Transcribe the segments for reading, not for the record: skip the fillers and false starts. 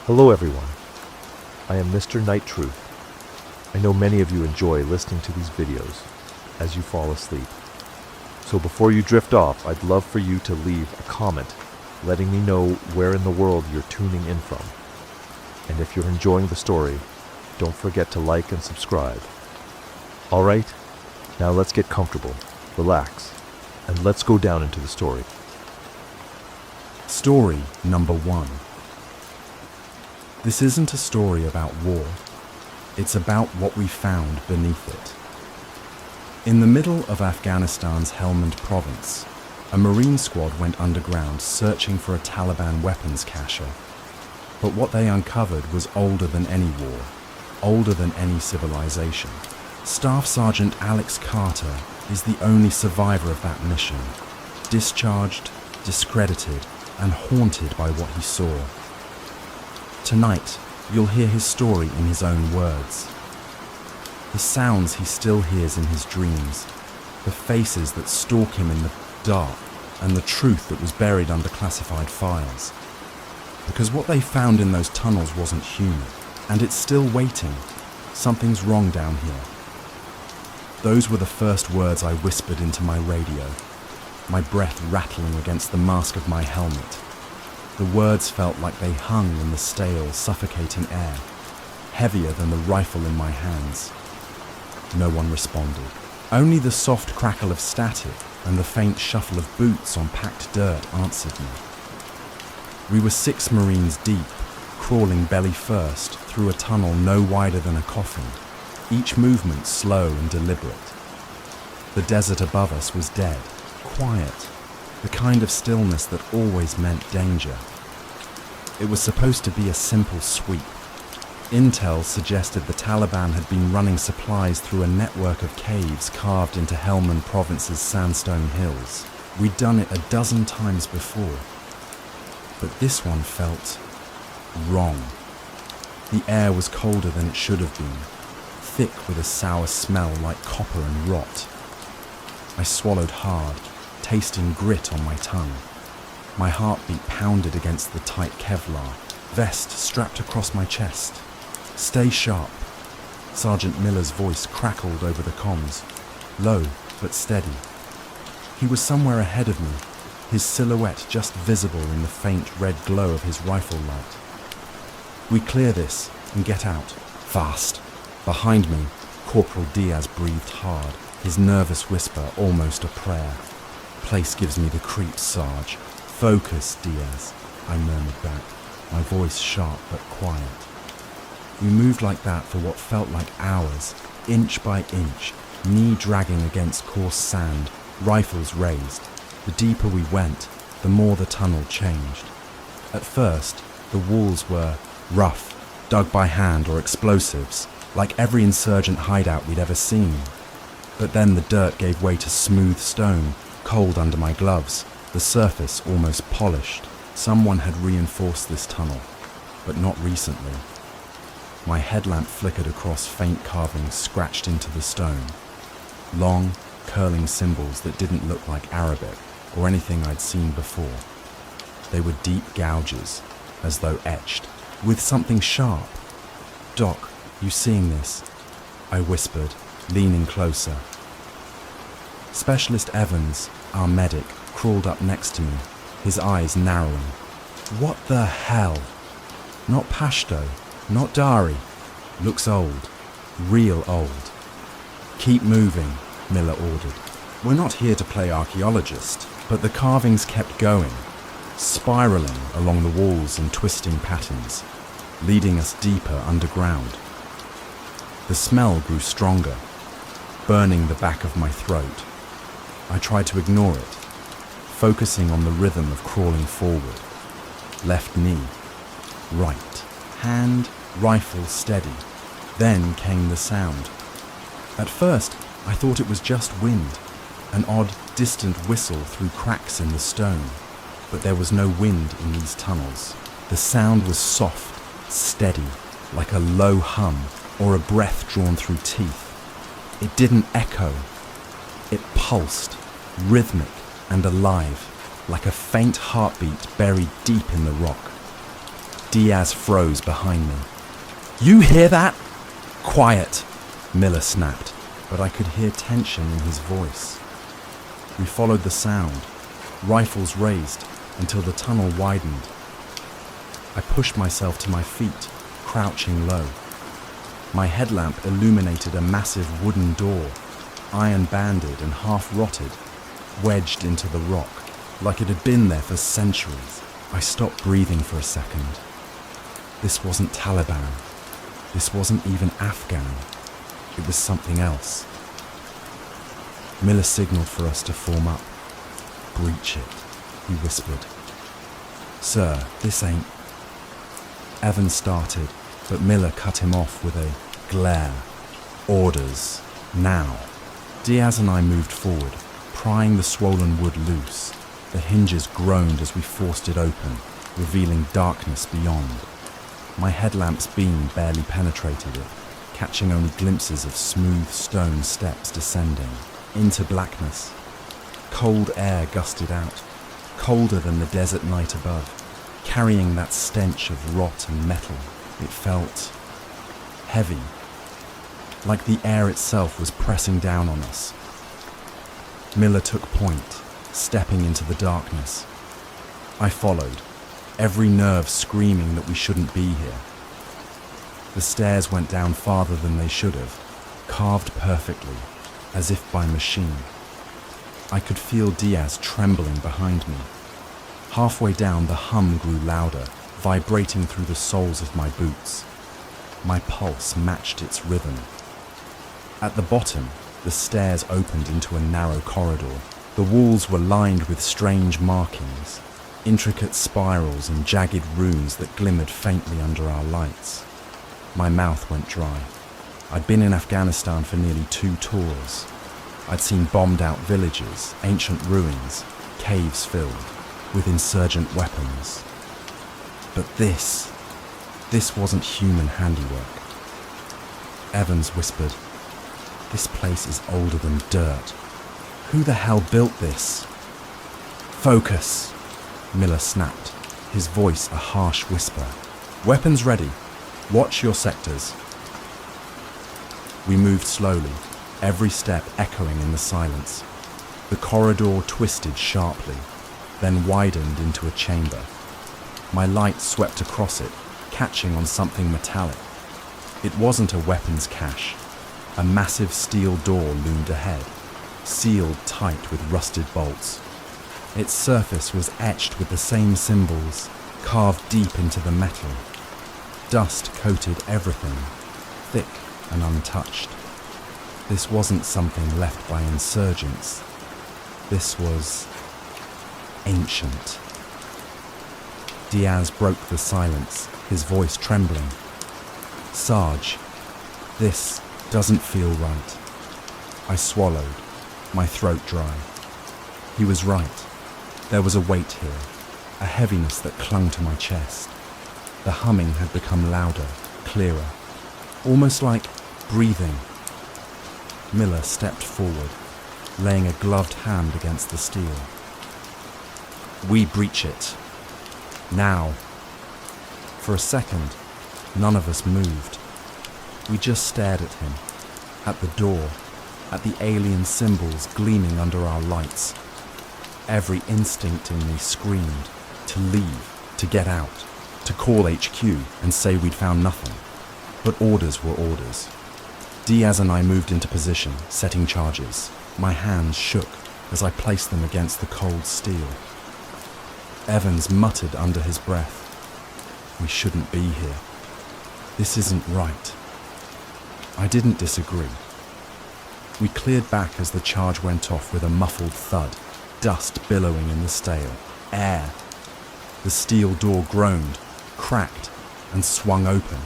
Hello everyone, I am Mr. Night Truth. I know many of you enjoy listening to these videos as you fall asleep. So before you drift off, I'd love for you to leave a comment letting me know where in the world you're tuning in from. And if you're enjoying the story, don't forget to like and subscribe. Alright, now let's get comfortable, relax, and let's go down into the story. Story number 1. This isn't a story about war. It's about what we found beneath it. In the middle of Afghanistan's Helmand province, a Marine squad went underground searching for a Taliban weapons cache. But what they uncovered was older than any war, older than any civilization. Staff Sergeant Alex Carter is the only survivor of that mission, discharged, discredited, and haunted by what he saw. Tonight, you'll hear his story in his own words. The sounds he still hears in his dreams, the faces that stalk him in the dark, and the truth that was buried under classified files. Because what they found in those tunnels wasn't human, and it's still waiting. Something's wrong down here. Those were the first words I whispered into my radio, my breath rattling against the mask of my helmet. The words felt like they hung in the stale, suffocating air, heavier than the rifle in my hands. No one responded. Only the soft crackle of static and the faint shuffle of boots on packed dirt answered me. We were 6 Marines deep, crawling belly first through a tunnel no wider than a coffin, each movement slow and deliberate. The desert above us was dead, quiet, the kind of stillness that always meant danger. It was supposed to be a simple sweep. Intel suggested the Taliban had been running supplies through a network of caves carved into Helmand Province's sandstone hills. We'd done it a dozen times before. But this one felt wrong. The air was colder than it should have been, thick with a sour smell like copper and rot. I swallowed hard, tasting grit on my tongue. My heartbeat pounded against the tight Kevlar, vest strapped across my chest. "Stay sharp." Sergeant Miller's voice crackled over the comms, low but steady. He was somewhere ahead of me, his silhouette just visible in the faint red glow of his rifle light. "We clear this and get out, fast." Behind me, Corporal Diaz breathed hard, his nervous whisper almost a prayer. "Place gives me the creeps, Sarge. Focus, Diaz," I murmured back, my voice sharp but quiet. We moved like that for what felt like hours, inch by inch, knee dragging against coarse sand, rifles raised. The deeper we went, the more the tunnel changed. At first, the walls were rough, dug by hand or explosives, like every insurgent hideout we'd ever seen. But then the dirt gave way to smooth stone, cold under my gloves, the surface almost polished. Someone had reinforced this tunnel, but not recently. My headlamp flickered across faint carvings scratched into the stone. Long, curling symbols that didn't look like Arabic or anything I'd seen before. They were deep gouges, as though etched, with something sharp. "Doc, you seeing this?" I whispered, leaning closer. Specialist Evans, our medic, crawled up next to me, his eyes narrowing. "What the hell?" "Not Pashto, not Dari. Looks old, real old." "Keep moving," Miller ordered. "We're not here to play archaeologist." But the carvings kept going, spiraling along the walls in twisting patterns, leading us deeper underground. The smell grew stronger, burning the back of my throat. I tried to ignore it, focusing on the rhythm of crawling forward. Left knee, right, hand, rifle steady. Then came the sound. At first, I thought it was just wind, an odd, distant whistle through cracks in the stone. But there was no wind in these tunnels. The sound was soft, steady, like a low hum or a breath drawn through teeth. It didn't echo. It pulsed, rhythmic and alive, like a faint heartbeat buried deep in the rock. Diaz froze behind me. "You hear that?" "Quiet," Miller snapped, but I could hear tension in his voice. We followed the sound, rifles raised until the tunnel widened. I pushed myself to my feet, crouching low. My headlamp illuminated a massive wooden door, iron-banded and half-rotted, wedged into the rock, like it had been there for centuries. I stopped breathing for a second. This wasn't Taliban. This wasn't even Afghan. It was something else. Miller signaled for us to form up. "Breach it," he whispered. "Sir, this ain't..." Evan started, but Miller cut him off with a glare. "Orders, now." Diaz and I moved forward, prying the swollen wood loose. The hinges groaned as we forced it open, revealing darkness beyond. My headlamp's beam barely penetrated it, catching only glimpses of smooth stone steps descending into blackness. Cold air gusted out, colder than the desert night above, carrying that stench of rot and metal. It felt heavy, like the air itself was pressing down on us. Miller took point, stepping into the darkness. I followed, every nerve screaming that we shouldn't be here. The stairs went down farther than they should have, carved perfectly, as if by machine. I could feel Diaz trembling behind me. Halfway down, the hum grew louder, vibrating through the soles of my boots. My pulse matched its rhythm. At the bottom, the stairs opened into a narrow corridor. The walls were lined with strange markings, intricate spirals and jagged runes that glimmered faintly under our lights. My mouth went dry. I'd been in Afghanistan for nearly 2 tours. I'd seen bombed-out villages, ancient ruins, caves filled with insurgent weapons. But this wasn't human handiwork. Evans whispered, "This place is older than dirt. Who the hell built this?" "Focus," Miller snapped, his voice a harsh whisper. "Weapons ready. Watch your sectors." We moved slowly, every step echoing in the silence. The corridor twisted sharply, then widened into a chamber. My light swept across it, catching on something metallic. It wasn't a weapons cache. A massive steel door loomed ahead, sealed tight with rusted bolts. Its surface was etched with the same symbols, carved deep into the metal. Dust coated everything, thick and untouched. This wasn't something left by insurgents. This was ancient. Diaz broke the silence, his voice trembling. "Sarge, this doesn't feel right." I swallowed, my throat dry. He was right. There was a weight here, a heaviness that clung to my chest. The humming had become louder, clearer, almost like breathing. Miller stepped forward, laying a gloved hand against the steel. "We breach it. Now." For a second, none of us moved. We just stared at him, at the door, at the alien symbols gleaming under our lights. Every instinct in me screamed to leave, to get out, to call HQ and say we'd found nothing. But orders were orders. Diaz and I moved into position, setting charges. My hands shook as I placed them against the cold steel. Evans muttered under his breath, "We shouldn't be here. This isn't right." I didn't disagree. We cleared back as the charge went off with a muffled thud, dust billowing in the stale air. The steel door groaned, cracked, and swung open.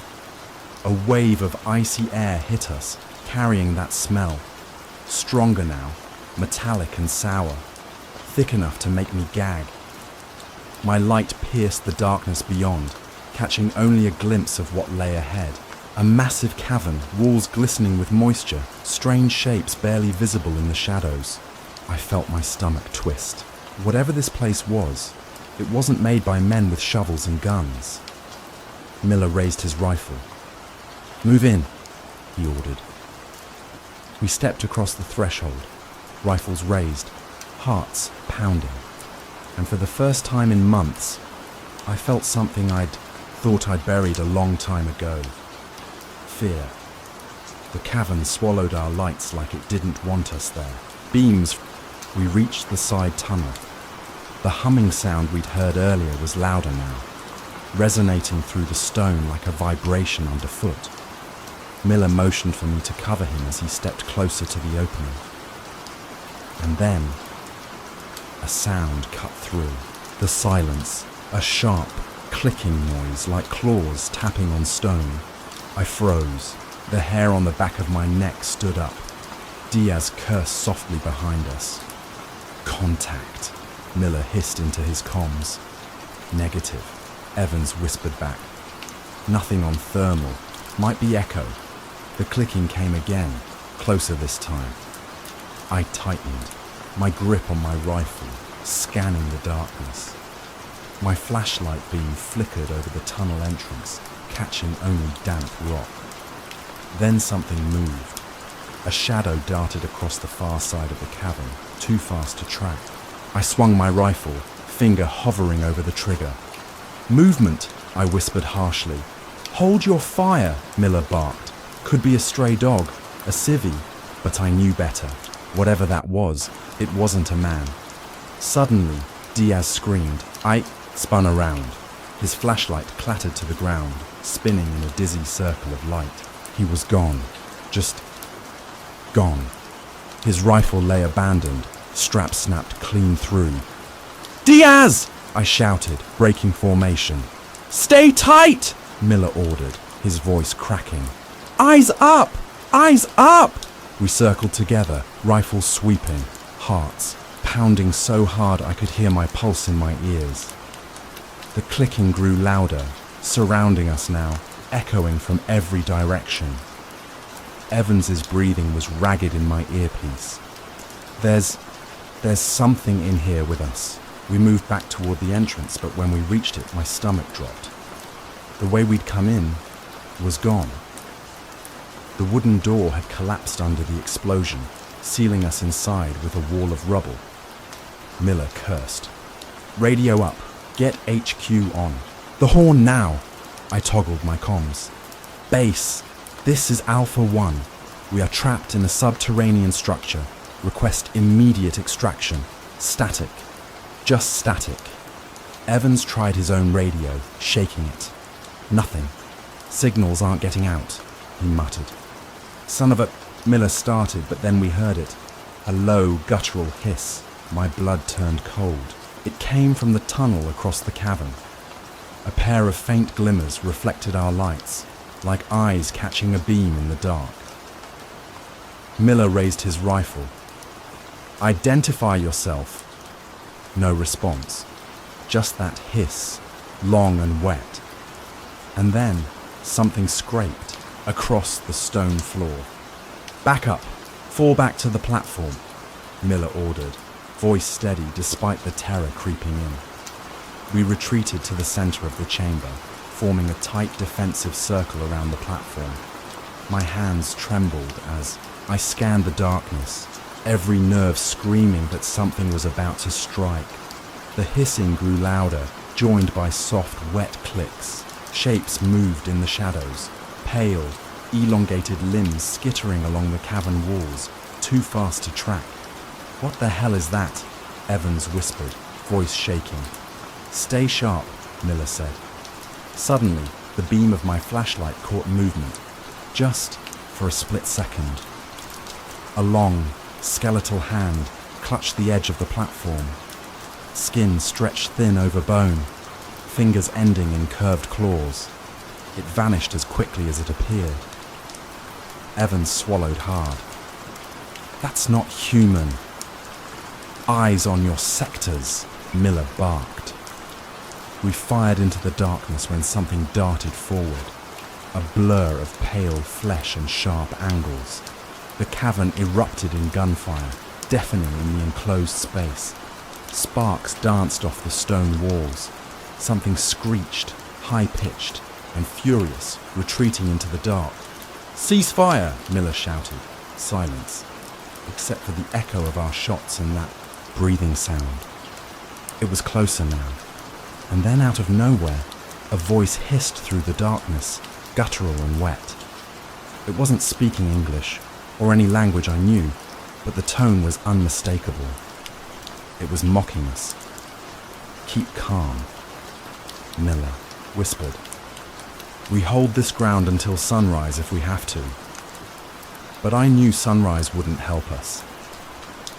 A wave of icy air hit us, carrying that smell. Stronger now, metallic and sour, thick enough to make me gag. My light pierced the darkness beyond, catching only a glimpse of what lay ahead. A massive cavern, walls glistening with moisture, strange shapes barely visible in the shadows. I felt my stomach twist. Whatever this place was, it wasn't made by men with shovels and guns. Miller raised his rifle. "Move in," he ordered. We stepped across the threshold, rifles raised, hearts pounding. And for the first time in months, I felt something I'd thought I'd buried a long time ago. Fear. The cavern swallowed our lights like it didn't want us there. Beams. We reached the side tunnel. The humming sound we'd heard earlier was louder now, resonating through the stone like a vibration underfoot. Miller motioned for me to cover him as he stepped closer to the opening. And then, a sound cut through the silence, a sharp, clicking noise like claws tapping on stone. I froze. The hair on the back of my neck stood up. Diaz cursed softly behind us. "Contact," Miller hissed into his comms. "Negative," Evans whispered back. "Nothing on thermal. Might be echo." The clicking came again, closer this time. I tightened, my grip on my rifle, scanning the darkness. My flashlight beam flickered over the tunnel entrance, catching only damp rock. Then something moved. A shadow darted across the far side of the cavern, too fast to track. I swung my rifle, finger hovering over the trigger. "Movement," I whispered harshly. "Hold your fire," Miller barked. Could be a stray dog, a civvy, but I knew better. Whatever that was, it wasn't a man. Suddenly, Diaz screamed. I spun around. His flashlight clattered to the ground, spinning in a dizzy circle of light. He was gone. Just gone. His rifle lay abandoned, strap snapped clean through. "Diaz!" I shouted, breaking formation. "Stay tight!" Miller ordered, his voice cracking. "Eyes up! Eyes up!" We circled together, rifles sweeping, hearts pounding so hard I could hear my pulse in my ears. The clicking grew louder, surrounding us now, echoing from every direction. Evans's breathing was ragged in my earpiece. There's something in here with us." We moved back toward the entrance, but when we reached it, my stomach dropped. The way we'd come in was gone. The wooden door had collapsed under the explosion, sealing us inside with a wall of rubble. Miller cursed. "Radio up. Get HQ on. The horn now." I toggled my comms. "Base, this is Alpha 1. We are trapped in a subterranean structure. Request immediate extraction. Static. Just static." Evans tried his own radio, shaking it. "Nothing. Signals aren't getting out," he muttered. "Son of a..." Miller started, but then we heard it. A low, guttural hiss. My blood turned cold. It came from the tunnel across the cavern. A pair of faint glimmers reflected our lights, like eyes catching a beam in the dark. Miller raised his rifle. "Identify yourself." No response. Just that hiss, long and wet. And then something scraped across the stone floor. "Back up. Fall back to the platform," Miller ordered, voice steady despite the terror creeping in. We retreated to the center of the chamber, forming a tight defensive circle around the platform. My hands trembled as I scanned the darkness, every nerve screaming that something was about to strike. The hissing grew louder, joined by soft, wet clicks. Shapes moved in the shadows, pale, elongated limbs skittering along the cavern walls, too fast to track. "What the hell is that?" Evans whispered, voice shaking. "Stay sharp," Miller said. Suddenly, the beam of my flashlight caught movement, just for a split second. A long, skeletal hand clutched the edge of the platform. Skin stretched thin over bone, fingers ending in curved claws. It vanished as quickly as it appeared. Evans swallowed hard. "That's not human." "Eyes on your sectors," Miller barked. We fired into the darkness when something darted forward, a blur of pale flesh and sharp angles. The cavern erupted in gunfire, deafening in the enclosed space. Sparks danced off the stone walls. Something screeched, high-pitched, and furious, retreating into the dark. "Cease fire!" Miller shouted. Silence, except for the echo of our shots and that breathing sound. It was closer now, and then out of nowhere, a voice hissed through the darkness, guttural and wet. It wasn't speaking English, or any language I knew, but the tone was unmistakable. It was mocking us. "Keep calm," Miller whispered. "We hold this ground until sunrise if we have to." But I knew sunrise wouldn't help us.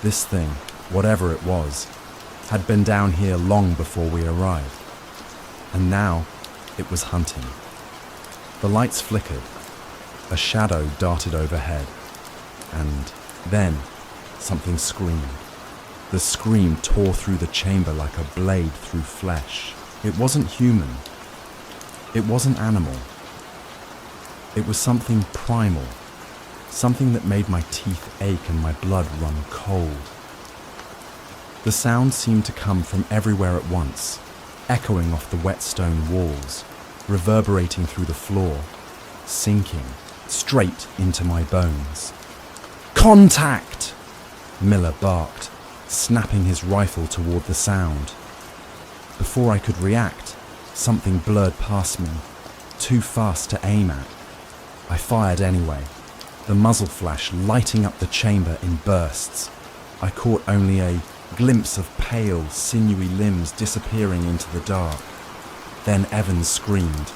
This thing, whatever it was, had been down here long before we arrived. And now it was hunting. The lights flickered. A shadow darted overhead. And then something screamed. The scream tore through the chamber like a blade through flesh. It wasn't human. It wasn't animal. It was something primal. Something that made my teeth ache and my blood run cold. The sound seemed to come from everywhere at once, echoing off the wet stone walls, reverberating through the floor, sinking straight into my bones. "Contact!" Miller barked, snapping his rifle toward the sound. Before I could react, something blurred past me, too fast to aim at. I fired anyway, the muzzle flash lighting up the chamber in bursts. I caught only a glimpse of pale, sinewy limbs disappearing into the dark. Then Evans screamed.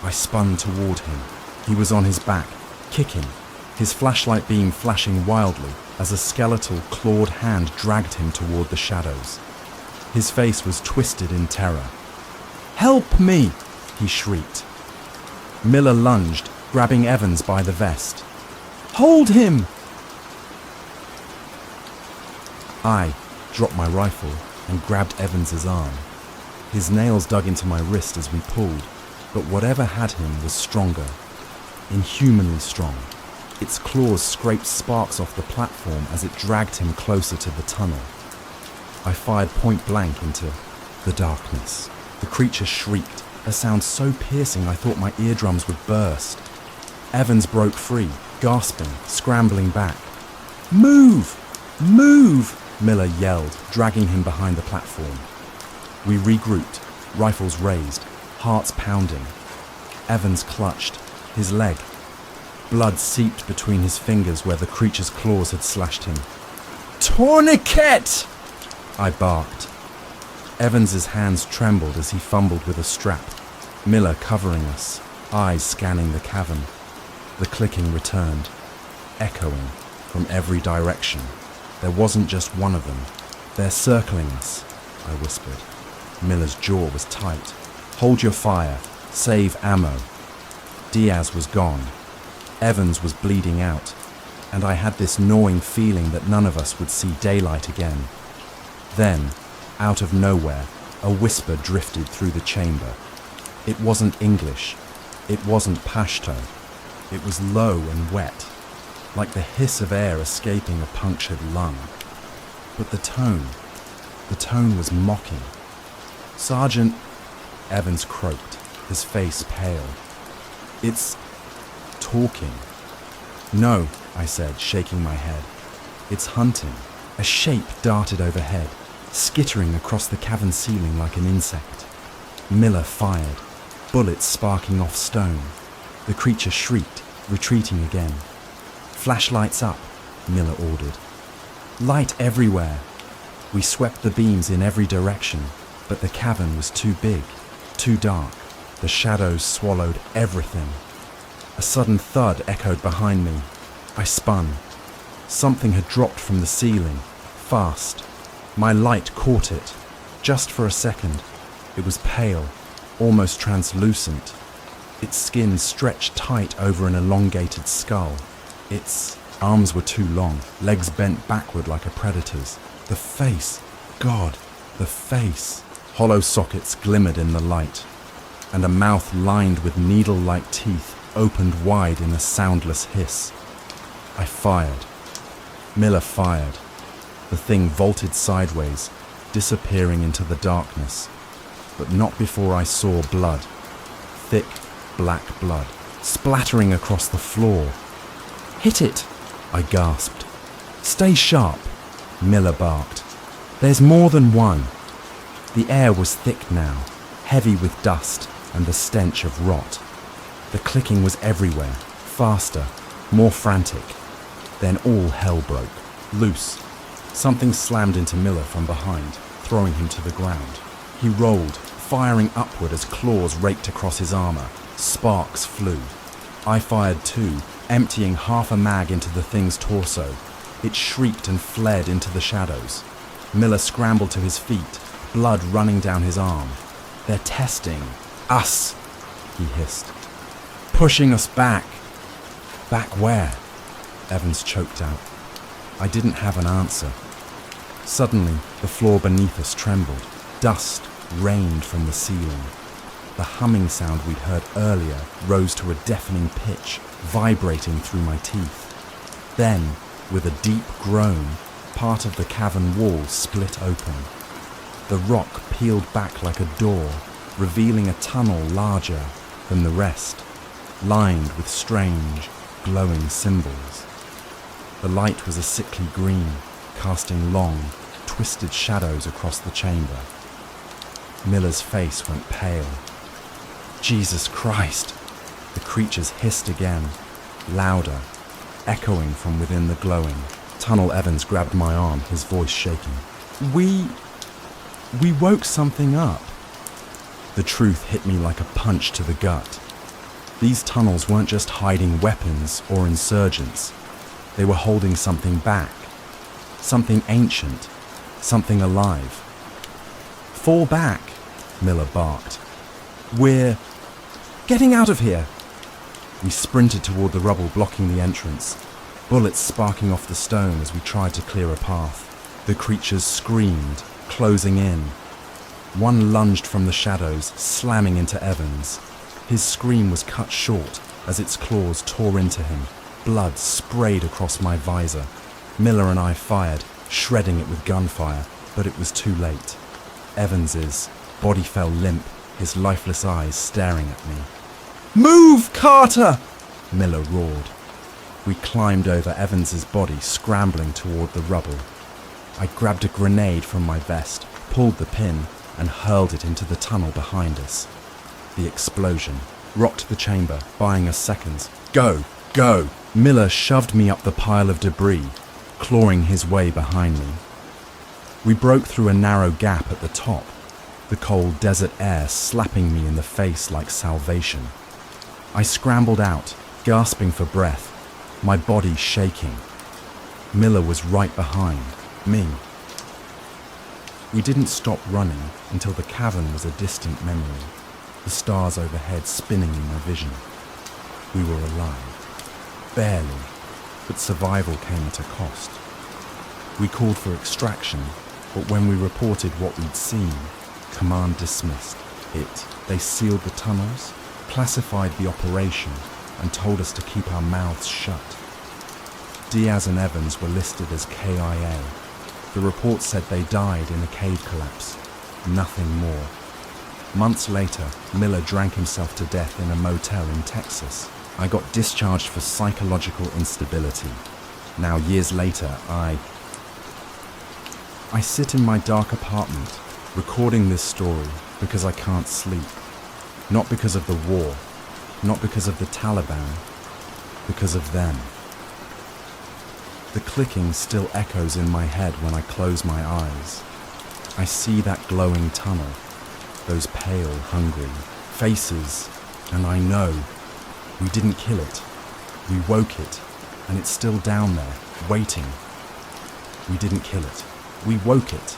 I spun toward him. He was on his back, kicking, his flashlight beam flashing wildly as a skeletal, clawed hand dragged him toward the shadows. His face was twisted in terror. "Help me!" he shrieked. Miller lunged, grabbing Evans by the vest. "Hold him!" I dropped my rifle and grabbed Evans's arm. His nails dug into my wrist as we pulled, but whatever had him was stronger, inhumanly strong. Its claws scraped sparks off the platform as it dragged him closer to the tunnel. I fired point blank into the darkness. The creature shrieked, a sound so piercing I thought my eardrums would burst. Evans broke free, gasping, scrambling back. "Move! Move!" Miller yelled, dragging him behind the platform. We regrouped, rifles raised, hearts pounding. Evans clutched, his leg. Blood seeped between his fingers where the creature's claws had slashed him. "Tourniquet!" I barked. Evans's hands trembled as he fumbled with a strap. Miller covering us, eyes scanning the cavern. The clicking returned, echoing from every direction. There wasn't just one of them. "They're circling us," I whispered. Miller's jaw was tight. "Hold your fire. Save ammo." Diaz was gone. Evans was bleeding out. And I had this gnawing feeling that none of us would see daylight again. Then, out of nowhere, a whisper drifted through the chamber. It wasn't English. It wasn't Pashto. It was low and wet, like the hiss of air escaping a punctured lung. But the tone was mocking. "Sergeant," Evans croaked, his face pale. "It's talking." "No," I said, shaking my head. "It's hunting." A shape darted overhead, skittering across the cavern ceiling like an insect. Miller fired, bullets sparking off stone. The creature shrieked, retreating again. "Flashlights up," Miller ordered. "Light everywhere." We swept the beams in every direction, but the cavern was too big, too dark. The shadows swallowed everything. A sudden thud echoed behind me. I spun. Something had dropped from the ceiling, fast. My light caught it. Just for a second. It was pale, almost translucent. Its skin stretched tight over an elongated skull. Its arms were too long, legs bent backward like a predator's. The face, God, the face. Hollow sockets glimmered in the light, and a mouth lined with needle-like teeth opened wide in a soundless hiss. I fired. Miller fired. The thing vaulted sideways, disappearing into the darkness, but not before I saw blood. Thick, black blood, splattering across the floor. "Hit it," I gasped. "Stay sharp," Miller barked. "There's more than one." The air was thick now, heavy with dust and the stench of rot. The clicking was everywhere, faster, more frantic. Then all hell broke, loose. Something slammed into Miller from behind, throwing him to the ground. He rolled, firing upward as claws raked across his armor. Sparks flew. I fired too, emptying half a mag into the thing's torso. It shrieked and fled into the shadows. Miller scrambled to his feet, blood running down his arm. "They're testing us," he hissed. "Pushing us back." "Back where?" Evans choked out. I didn't have an answer. Suddenly, the floor beneath us trembled. Dust rained from the ceiling. The humming sound we'd heard earlier rose to a deafening pitch, vibrating through my teeth. Then, with a deep groan, part of the cavern wall split open. The rock peeled back like a door, revealing a tunnel larger than the rest, lined with strange, glowing symbols. The light was a sickly green, casting long, twisted shadows across the chamber. Miller's face went pale. "Jesus Christ!" The creatures hissed again, louder, echoing from within the glowing. Tunnel Evans grabbed my arm, his voice shaking. We woke something up." The truth hit me like a punch to the gut. These tunnels weren't just hiding weapons or insurgents. They were holding something back. Something ancient. Something alive. "Fall back," Miller barked. "We're getting out of here." We sprinted toward the rubble blocking the entrance, bullets sparking off the stone as we tried to clear a path. The creatures screamed, closing in. One lunged from the shadows, slamming into Evans. His scream was cut short as its claws tore into him. Blood sprayed across my visor. Miller and I fired, shredding it with gunfire, but it was too late. Evans's body fell limp, his lifeless eyes staring at me. "Move, Carter!" Miller roared. We climbed over Evans's body, scrambling toward the rubble. I grabbed a grenade from my vest, pulled the pin, and hurled it into the tunnel behind us. The explosion rocked the chamber, buying us seconds. "Go! Go!" Miller shoved me up the pile of debris, clawing his way behind me. We broke through a narrow gap at the top, the cold desert air slapping me in the face like salvation. I scrambled out, gasping for breath, my body shaking. Miller was right behind me. We didn't stop running until the cavern was a distant memory, the stars overhead spinning in my vision. We were alive. Barely, but survival came at a cost. We called for extraction, but when we reported what we'd seen, command dismissed it. They sealed the tunnels, classified the operation, and told us to keep our mouths shut. Diaz and Evans were listed as KIA. The report said they died in a cave collapse. Nothing more. Months later, Miller drank himself to death in a motel in Texas. I got discharged for psychological instability. Now, years later, I sit in my dark apartment, recording this story because I can't sleep. Not because of the war, not because of the Taliban, because of them. The clicking still echoes in my head when I close my eyes. I see that glowing tunnel, those pale, hungry faces, and I know we didn't kill it. We woke it, and it's still down there, waiting. We didn't kill it. We woke it,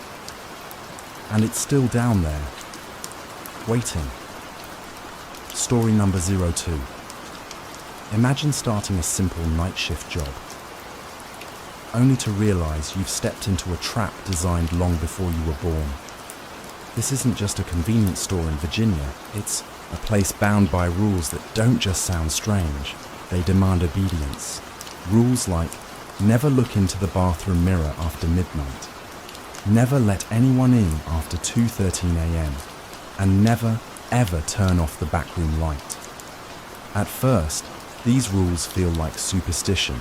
and it's still down there, waiting. Story number 02. Imagine starting a simple night shift job, only to realize you've stepped into a trap designed long before you were born. This isn't just a convenience store in Virginia, it's a place bound by rules that don't just sound strange, they demand obedience. Rules like never look into the bathroom mirror after midnight, never let anyone in after 2:13 a.m, and never ever turn off the backroom light. At first, these rules feel like superstition,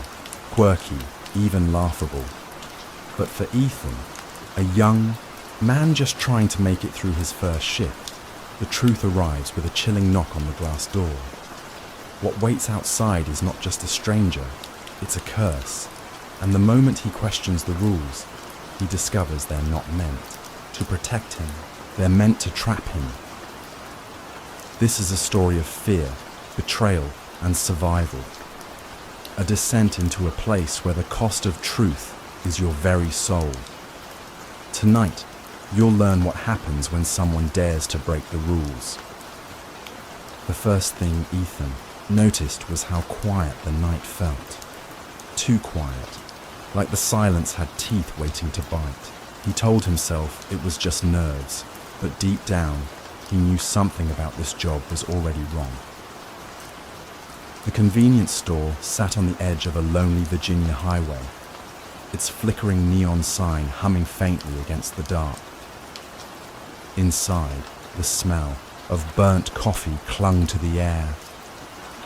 quirky, even laughable. But for Ethan, a young man just trying to make it through his first shift, the truth arrives with a chilling knock on the glass door. What waits outside is not just a stranger, it's a curse. And the moment he questions the rules, he discovers they're not meant to protect him. They're meant to trap him. This is a story of fear, betrayal, and survival. A descent into a place where the cost of truth is your very soul. Tonight, you'll learn what happens when someone dares to break the rules. The first thing Ethan noticed was how quiet the night felt. Too quiet, like the silence had teeth waiting to bite. He told himself it was just nerves, but deep down, he knew something about this job was already wrong. The convenience store sat on the edge of a lonely Virginia highway, its flickering neon sign humming faintly against the dark. Inside, the smell of burnt coffee clung to the air.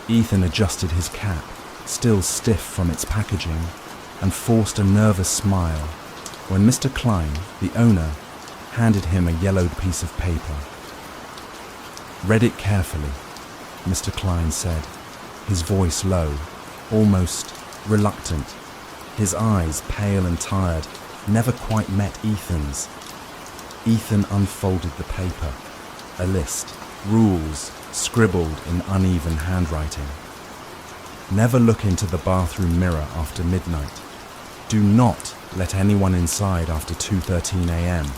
Ethan adjusted his cap, still stiff from its packaging, and forced a nervous smile when Mr. Klein, the owner, handed him a yellowed piece of paper. "Read it carefully," Mr. Klein said, his voice low, almost reluctant. His eyes, pale and tired, never quite met Ethan's. Ethan unfolded the paper. A list, rules, scribbled in uneven handwriting. Never look into the bathroom mirror after midnight. Do not let anyone inside after 2:13 a.m.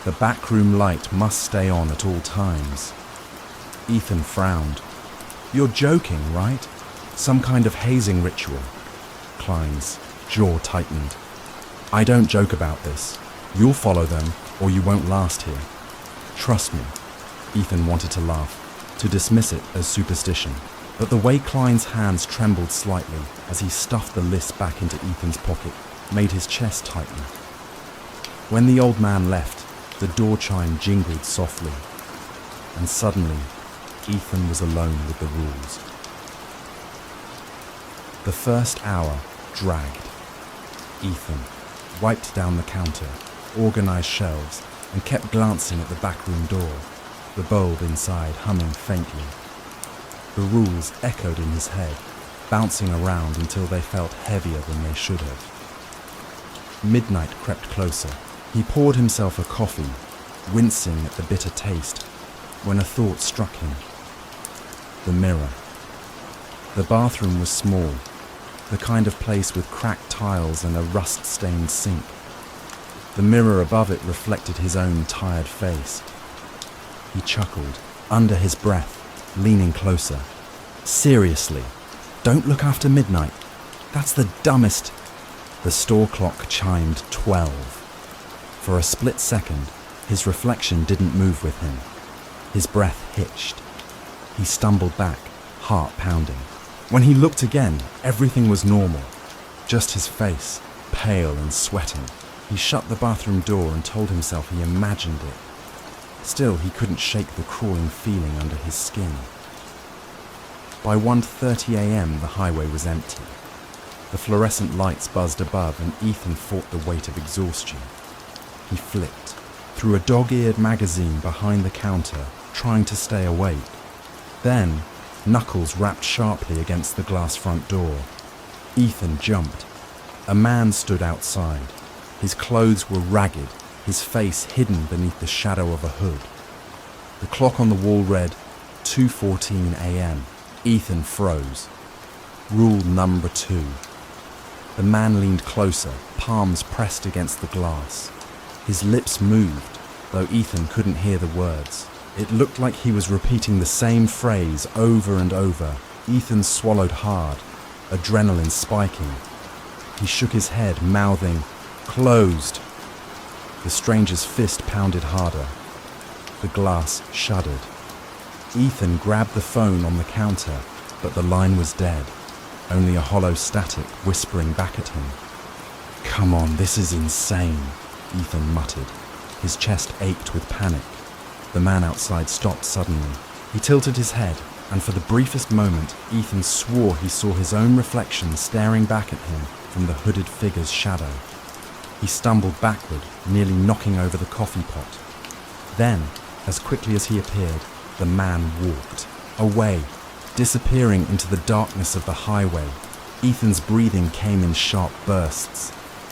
The backroom light must stay on at all times. Ethan frowned. "You're joking, right? Some kind of hazing ritual." Klein's jaw tightened. "I don't joke about this. You'll follow them or you won't last here. Trust me." Ethan wanted to laugh, to dismiss it as superstition, but the way Klein's hands trembled slightly as he stuffed the list back into Ethan's pocket made his chest tighten. When the old man left, the door chime jingled softly, and suddenly, Ethan was alone with the rules. The first hour dragged. Ethan wiped down the counter, organized shelves, and kept glancing at the backroom door, the bulb inside humming faintly. The rules echoed in his head, bouncing around until they felt heavier than they should have. Midnight crept closer. He poured himself a coffee, wincing at the bitter taste, when a thought struck him. The mirror. The bathroom was small, the kind of place with cracked tiles and a rust-stained sink. The mirror above it reflected his own tired face. He chuckled, under his breath, leaning closer. "Seriously, don't look after midnight. That's the dumbest." The store clock chimed 12. For a split second, his reflection didn't move with him. His breath hitched. He stumbled back, heart pounding. When he looked again, everything was normal. Just his face, pale and sweating. He shut the bathroom door and told himself he imagined it. Still, he couldn't shake the crawling feeling under his skin. By 1:30 a.m., the highway was empty. The fluorescent lights buzzed above, and Ethan fought the weight of exhaustion. He flipped through a dog-eared magazine behind the counter, trying to stay awake. Then, knuckles rapped sharply against the glass front door. Ethan jumped. A man stood outside. His clothes were ragged, his face hidden beneath the shadow of a hood. The clock on the wall read 2:14 a.m. Ethan froze. Rule number 2. The man leaned closer, palms pressed against the glass. His lips moved, though Ethan couldn't hear the words. It looked like he was repeating the same phrase over and over. Ethan swallowed hard, adrenaline spiking. He shook his head, mouthing, "Closed." The stranger's fist pounded harder. The glass shuddered. Ethan grabbed the phone on the counter, but the line was dead, only a hollow static whispering back at him. "Come on, this is insane," Ethan muttered. His chest ached with panic. The man outside stopped suddenly. He tilted his head, and for the briefest moment, Ethan swore he saw his own reflection staring back at him from the hooded figure's shadow. He stumbled backward, nearly knocking over the coffee pot. Then, as quickly as he appeared, the man walked away, disappearing into the darkness of the highway. Ethan's breathing came in sharp bursts.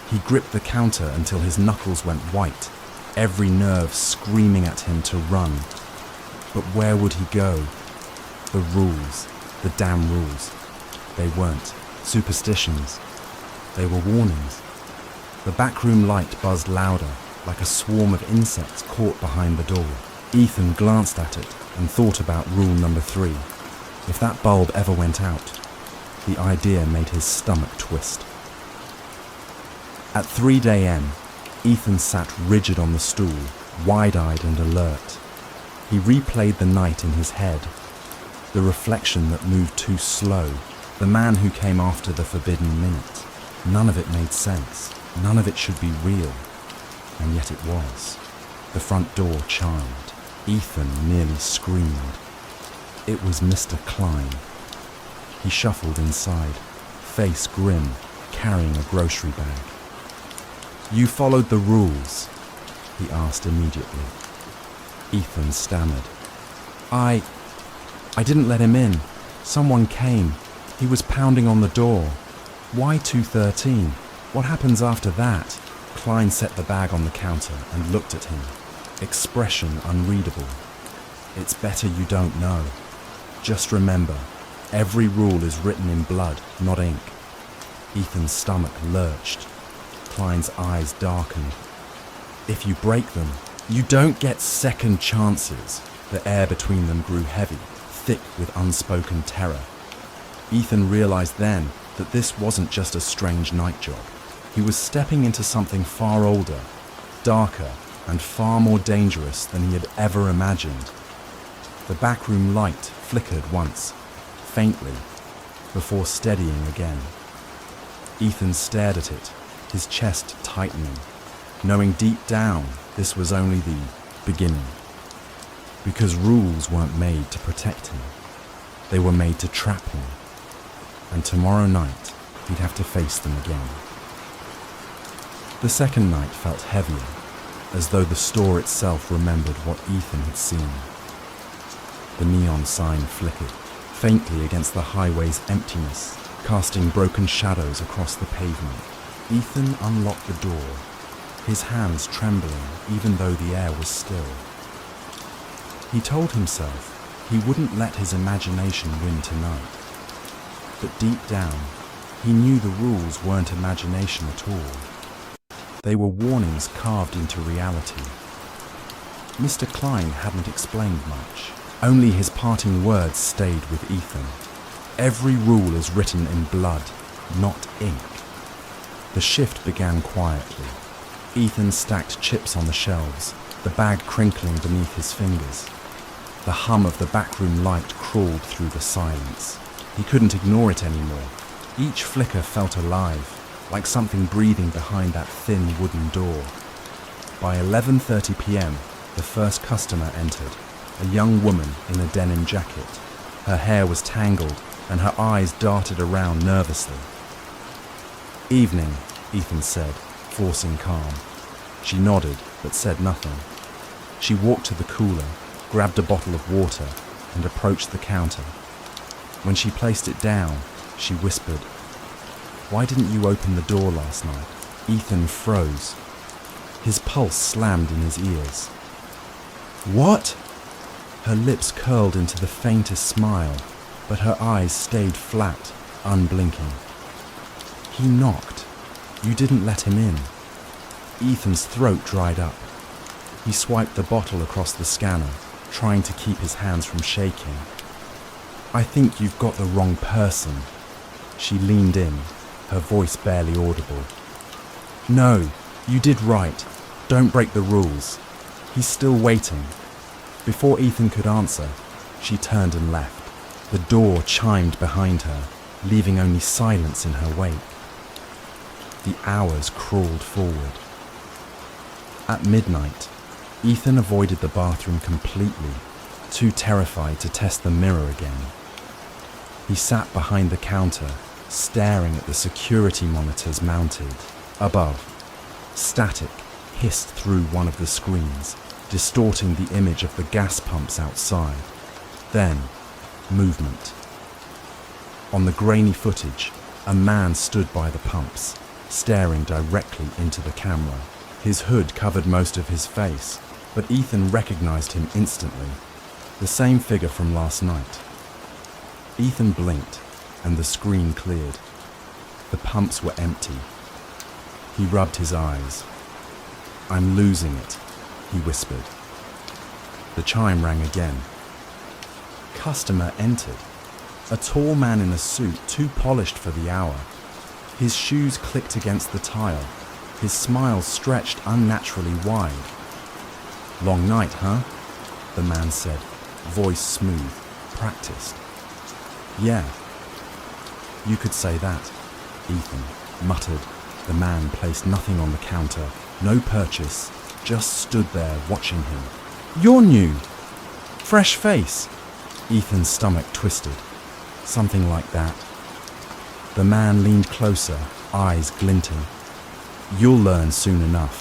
He gripped the counter until his knuckles went white, every nerve screaming at him to run. But where would he go? The rules, the damn rules. They weren't superstitions. They were warnings. The backroom light buzzed louder, like a swarm of insects caught behind the door. Ethan glanced at it and thought about rule number 3. If that bulb ever went out, the idea made his stomach twist. At 3 a.m., Ethan sat rigid on the stool, wide-eyed and alert. He replayed the night in his head. The reflection that moved too slow, the man who came after the forbidden minute. None of it made sense. None of it should be real. And yet it was. The front door chimed. Ethan nearly screamed. It was Mr. Klein. He shuffled inside, face grim, carrying a grocery bag. "You followed the rules?" he asked immediately. Ethan stammered. I didn't let him in. Someone came. He was pounding on the door. Why 213? What happens after that? Klein set the bag on the counter and looked at him, expression unreadable. "It's better you don't know. Just remember, every rule is written in blood, not ink." Ethan's stomach lurched. Klein's eyes darkened. "If you break them, you don't get second chances." The air between them grew heavy, thick with unspoken terror. Ethan realized then that this wasn't just a strange night job. He was stepping into something far older, darker, and far more dangerous than he had ever imagined. The backroom light flickered once, faintly, before steadying again. Ethan stared at it, his chest tightening, knowing deep down this was only the beginning. Because rules weren't made to protect him. They were made to trap him. And tomorrow night, he'd have to face them again. The second night felt heavier, as though the store itself remembered what Ethan had seen. The neon sign flickered, faintly against the highway's emptiness, casting broken shadows across the pavement. Ethan unlocked the door, his hands trembling even though the air was still. He told himself he wouldn't let his imagination win tonight. But deep down, he knew the rules weren't imagination at all. They were warnings carved into reality. Mr. Klein hadn't explained much. Only his parting words stayed with Ethan. Every rule is written in blood, not ink. The shift began quietly. Ethan stacked chips on the shelves, the bag crinkling beneath his fingers. The hum of the backroom light crawled through the silence. He couldn't ignore it anymore. Each flicker felt alive, like something breathing behind that thin wooden door. By 11:30 p.m., the first customer entered, a young woman in a denim jacket. Her hair was tangled and her eyes darted around nervously. "Evening," Ethan said, forcing calm. She nodded, but said nothing. She walked to the cooler, grabbed a bottle of water, and approached the counter. When she placed it down, she whispered, "Why didn't you open the door last night?" Ethan froze. His pulse slammed in his ears. "What?" Her lips curled into the faintest smile, but her eyes stayed flat, unblinking. "He knocked. You didn't let him in." Ethan's throat dried up. He swiped the bottle across the scanner, trying to keep his hands from shaking. "I think you've got the wrong person." She leaned in, her voice barely audible. "No, you did right. Don't break the rules. He's still waiting." Before Ethan could answer, she turned and left. The door chimed behind her, leaving only silence in her wake. The hours crawled forward. At midnight, Ethan avoided the bathroom completely, too terrified to test the mirror again. He sat behind the counter, staring at the security monitors mounted above. Static hissed through one of the screens, distorting the image of the gas pumps outside. Then, movement. On the grainy footage, a man stood by the pumps, staring directly into the camera. His hood covered most of his face, but Ethan recognized him instantly. The same figure from last night. Ethan blinked, and the screen cleared. The pumps were empty. He rubbed his eyes. "I'm losing it," he whispered. The chime rang again. Customer entered. A tall man in a suit, too polished for the hour. His shoes clicked against the tile. His smile stretched unnaturally wide. "Long night, huh?" the man said, voice smooth, practiced. "Yeah, you could say that," Ethan muttered. The man placed nothing on the counter, no purchase, just stood there watching him. "You're new. Fresh face." Ethan's stomach twisted. Something like that. The man leaned closer, eyes glinting. "You'll learn soon enough.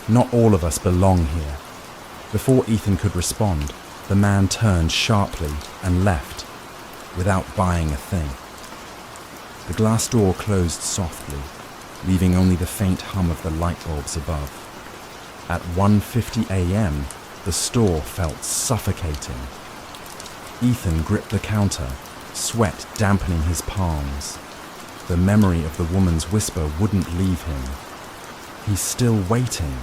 Not all of us belong here." Before Ethan could respond, the man turned sharply and left, without buying a thing. The glass door closed softly, leaving only the faint hum of the light bulbs above. At 1:50 a.m., the store felt suffocating. Ethan gripped the counter, sweat dampening his palms. The memory of the woman's whisper wouldn't leave him. He's still waiting.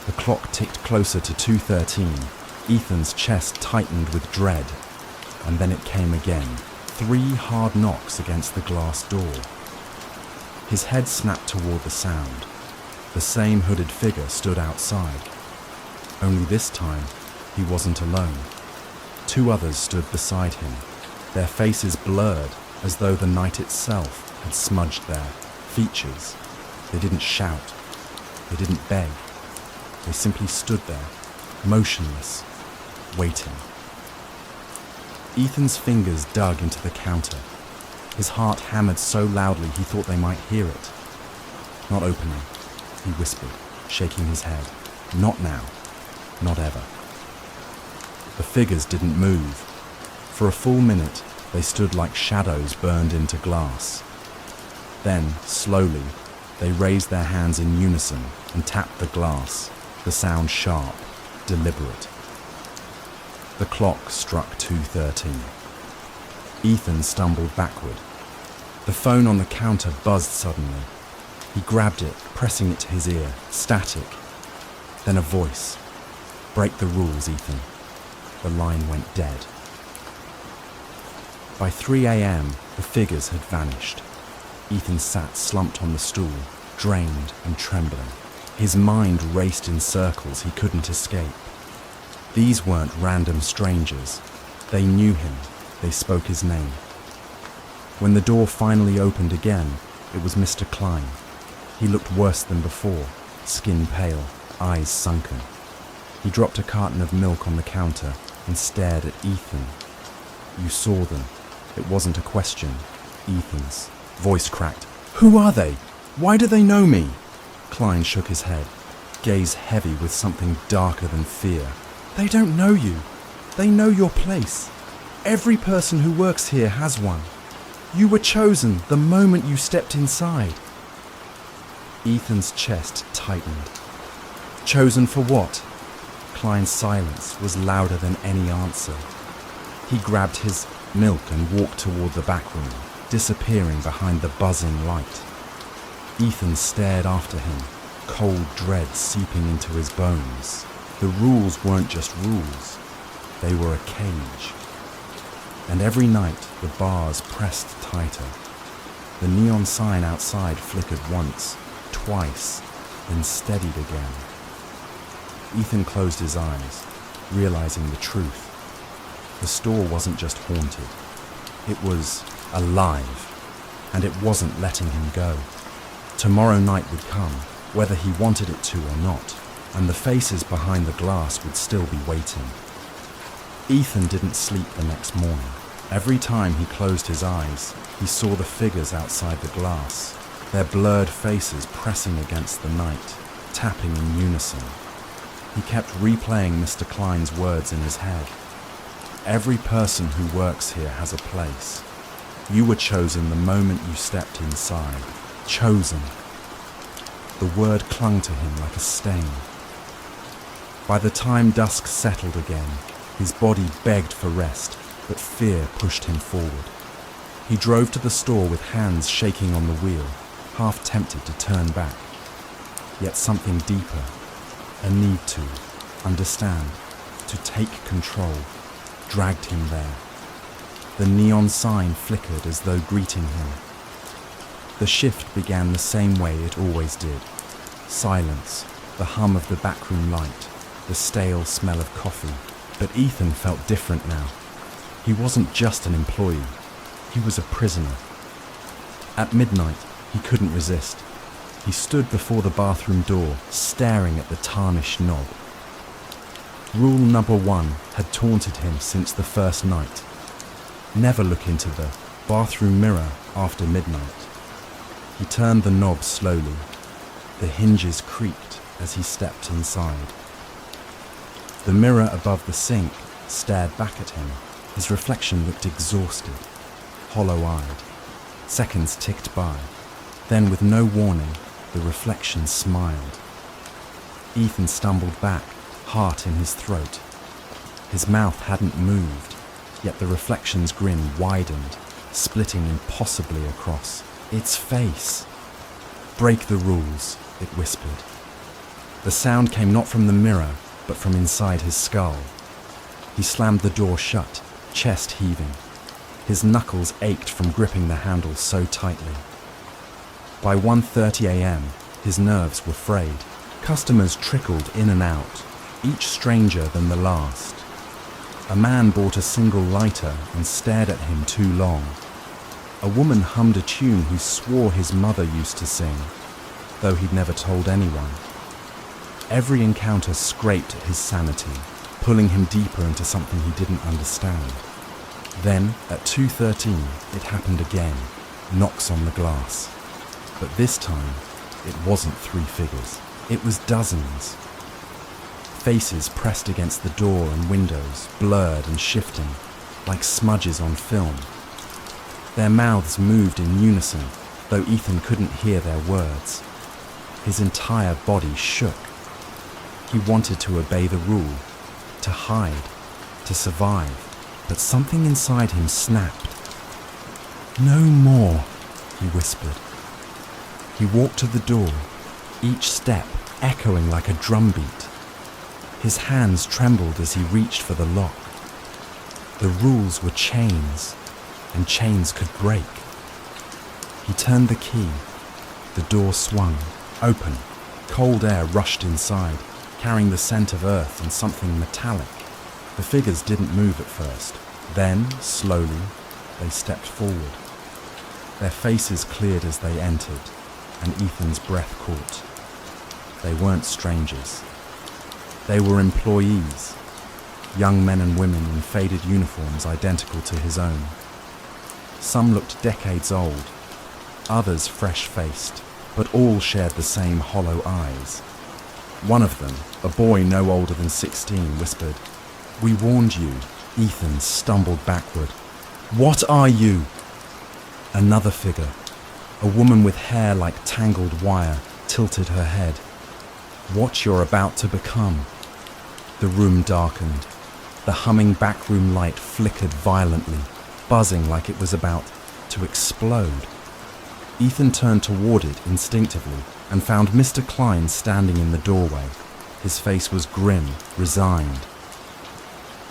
The clock ticked closer to 2:13. Ethan's chest tightened with dread. And then it came again. 3 hard knocks against the glass door. His head snapped toward the sound. The same hooded figure stood outside. Only this time, he wasn't alone. 2 others stood beside him, their faces blurred as though the night itself had smudged their features. They didn't shout. They didn't beg. They simply stood there, motionless, waiting. Ethan's fingers dug into the counter. His heart hammered so loudly he thought they might hear it. "Not opening," he whispered, shaking his head. "Not now. Not ever." The figures didn't move. For a full minute, they stood like shadows burned into glass. Then, slowly, they raised their hands in unison and tapped the glass, the sound sharp, deliberate. The clock struck 2:13. Ethan stumbled backward. The phone on the counter buzzed suddenly. He grabbed it, pressing it to his ear, static. Then a voice. "Break the rules, Ethan." The line went dead. By 3 a.m., the figures had vanished. Ethan sat slumped on the stool, drained and trembling. His mind raced in circles he couldn't escape. These weren't random strangers. They knew him. They spoke his name. When the door finally opened again, it was Mr. Klein. He looked worse than before, skin pale, eyes sunken. He dropped a carton of milk on the counter and stared at Ethan. "You saw them." It wasn't a question. Ethan's voice cracked. "Who are they? Why do they know me?" Klein shook his head, gaze heavy with something darker than fear. "They don't know you. They know your place. Every person who works here has one. You were chosen the moment you stepped inside." Ethan's chest tightened. "Chosen for what?" Klein's silence was louder than any answer. He grabbed his milk and walked toward the back room, disappearing behind the buzzing light. Ethan stared after him, cold dread seeping into his bones. The rules weren't just rules. They were a cage. And every night the bars pressed tighter. The neon sign outside flickered once, twice, then steadied again. Ethan closed his eyes, realizing the truth. The store wasn't just haunted. It was alive, and it wasn't letting him go. Tomorrow night would come, whether he wanted it to or not, and the faces behind the glass would still be waiting. Ethan didn't sleep the next morning. Every time he closed his eyes, he saw the figures outside the glass, their blurred faces pressing against the night, tapping in unison. He kept replaying Mr. Klein's words in his head. Every person who works here has a place. You were chosen the moment you stepped inside. Chosen. The word clung to him like a stain. By the time dusk settled again, his body begged for rest, but fear pushed him forward. He drove to the store with hands shaking on the wheel, half tempted to turn back. Yet something deeper, a need to understand, to take control, dragged him there. The neon sign flickered as though greeting him. The shift began the same way it always did. Silence, the hum of the backroom light, the stale smell of coffee. But Ethan felt different now. He wasn't just an employee, he was a prisoner. At midnight, he couldn't resist. He stood before the bathroom door, staring at the tarnished knob. Rule number 1 had taunted him since the first night. Never look into the bathroom mirror after midnight. He turned the knob slowly. The hinges creaked as he stepped inside. The mirror above the sink stared back at him. His reflection looked exhausted, hollow-eyed. Seconds ticked by. Then, with no warning, the reflection smiled. Ethan stumbled back, heart in his throat. His mouth hadn't moved, yet the reflection's grin widened, splitting impossibly across. Its face. Break the rules, it whispered. The sound came not from the mirror, but from inside his skull. He slammed the door shut, chest heaving. His knuckles ached from gripping the handle so tightly. By 1:30 a.m., his nerves were frayed. Customers trickled in and out, each stranger than the last. A man bought a single lighter and stared at him too long. A woman hummed a tune he swore his mother used to sing, though he'd never told anyone. Every encounter scraped at his sanity, pulling him deeper into something he didn't understand. Then, at 2:13, it happened again, knocks on the glass. But this time, it wasn't 3 figures. It was dozens. Faces pressed against the door and windows, blurred and shifting, like smudges on film. Their mouths moved in unison, though Ethan couldn't hear their words. His entire body shook. He wanted to obey the rule, to hide, to survive, but something inside him snapped. "No more," he whispered. He walked to the door, each step echoing like a drumbeat. His hands trembled as he reached for the lock. The rules were chains, and chains could break. He turned the key. The door swung, open. Cold air rushed inside, carrying the scent of earth and something metallic. The figures didn't move at first. Then, slowly, they stepped forward. Their faces cleared as they entered, and Ethan's breath caught. They weren't strangers. They were employees, young men and women in faded uniforms identical to his own. Some looked decades old, others fresh-faced, but all shared the same hollow eyes. One of them, a boy no older than 16, whispered, "We warned you." Ethan stumbled backward. "What are you?" Another figure, a woman with hair like tangled wire, tilted her head. "What you're about to become." The room darkened. The humming backroom light flickered violently, buzzing like it was about to explode. Ethan turned toward it instinctively and found Mr. Klein standing in the doorway. His face was grim, resigned.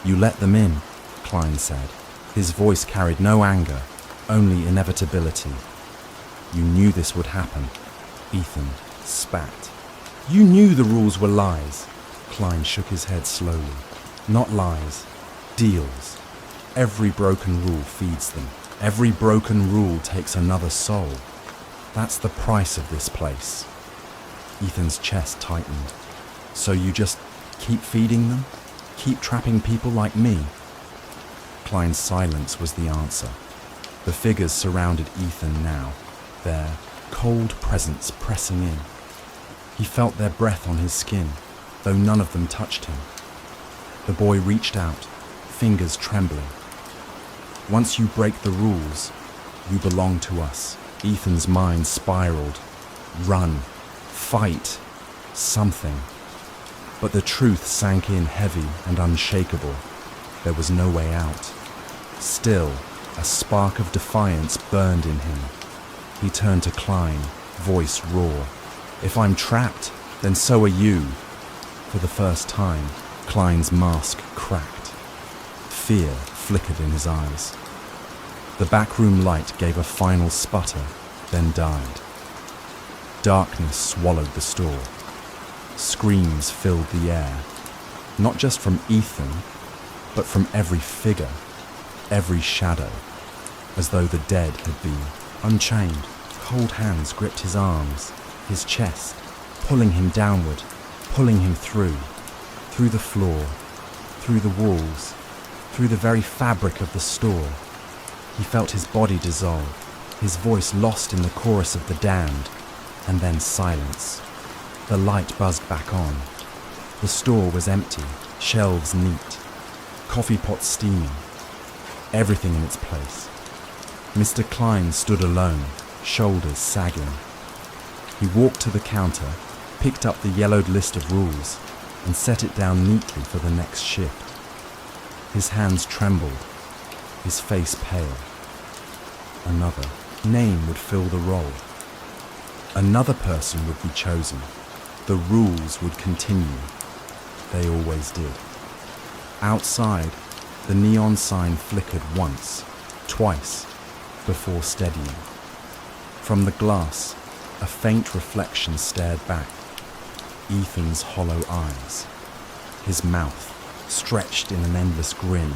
"You let them in," Klein said. His voice carried no anger, only inevitability. "You knew this would happen." Ethan spat. "You knew the rules were lies." Klein shook his head slowly. "Not lies, deals. Every broken rule feeds them. Every broken rule takes another soul. That's the price of this place." Ethan's chest tightened. "So you just keep feeding them? Keep trapping people like me?" Klein's silence was the answer. The figures surrounded Ethan now, their cold presence pressing in. He felt their breath on his skin, though none of them touched him. The boy reached out, fingers trembling. Once you break the rules, you belong to us. Ethan's mind spiraled. Run, fight, something. But the truth sank in heavy and unshakable. There was no way out. Still, a spark of defiance burned in him. He turned to Klein, voice raw. If I'm trapped, then so are you. For the first time, Klein's mask cracked. Fear flickered in his eyes. The backroom light gave a final sputter, then died. Darkness swallowed the store. Screams filled the air, not just from Ethan, but from every figure, every shadow, as though the dead had been unchained. Cold hands gripped his arms, his chest, pulling him downward, pulling him through the floor, through the walls, through the very fabric of the store. He felt his body dissolve, his voice lost in the chorus of the damned, and then silence. The light buzzed back on. The store was empty, shelves neat, coffee pots steaming, everything in its place. Mr. Klein stood alone, shoulders sagging. He walked to the counter, picked up the yellowed list of rules, and set it down neatly for the next shift. His hands trembled, his face pale. Another name would fill the role. Another person would be chosen. The rules would continue. They always did. Outside, the neon sign flickered once, twice, before steadying. From the glass, a faint reflection stared back. Ethan's hollow eyes. His mouth stretched in an endless grin,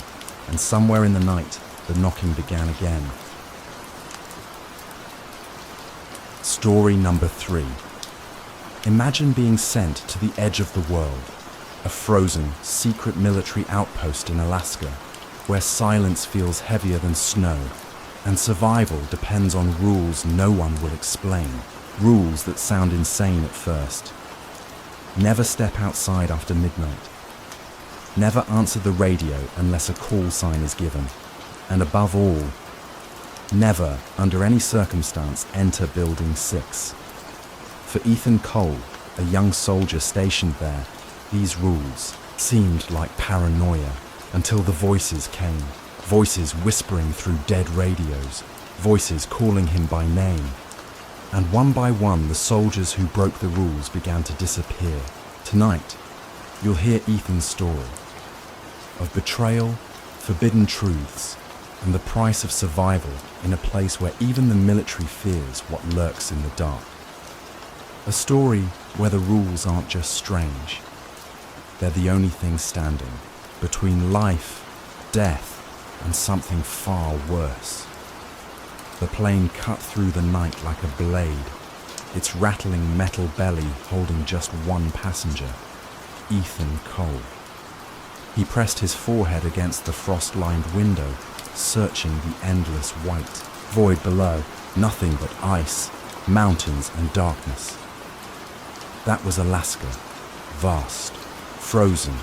and somewhere in the night, the knocking began again. Story number 3. Imagine being sent to the edge of the world, a frozen, secret military outpost in Alaska, where silence feels heavier than snow, and survival depends on rules no one will explain, rules that sound insane at first. Never step outside after midnight. Never answer the radio unless a call sign is given. And above all, never, under any circumstance, enter Building 6. For Ethan Cole, a young soldier stationed there, these rules seemed like paranoia until the voices came. Voices whispering through dead radios, voices calling him by name. And one by one, the soldiers who broke the rules began to disappear. Tonight, you'll hear Ethan's story of betrayal, forbidden truths, and the price of survival in a place where even the military fears what lurks in the dark. A story where the rules aren't just strange. They're the only thing standing between life, death, and something far worse. The plane cut through the night like a blade, its rattling metal belly holding just one passenger, Ethan Cole. He pressed his forehead against the frost-lined window, searching the endless white void below, nothing but ice, mountains, and darkness. That was Alaska, vast, frozen,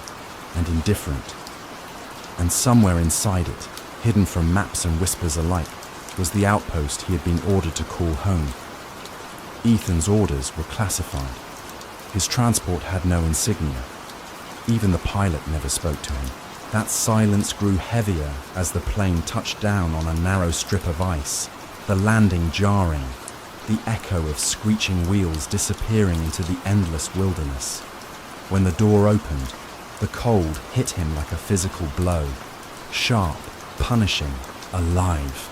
and indifferent. And somewhere inside it, hidden from maps and whispers alike, was the outpost he had been ordered to call home. Ethan's orders were classified. His transport had no insignia. Even the pilot never spoke to him. That silence grew heavier as the plane touched down on a narrow strip of ice, the landing jarring, the echo of screeching wheels disappearing into the endless wilderness. When the door opened, the cold hit him like a physical blow, sharp, punishing, alive.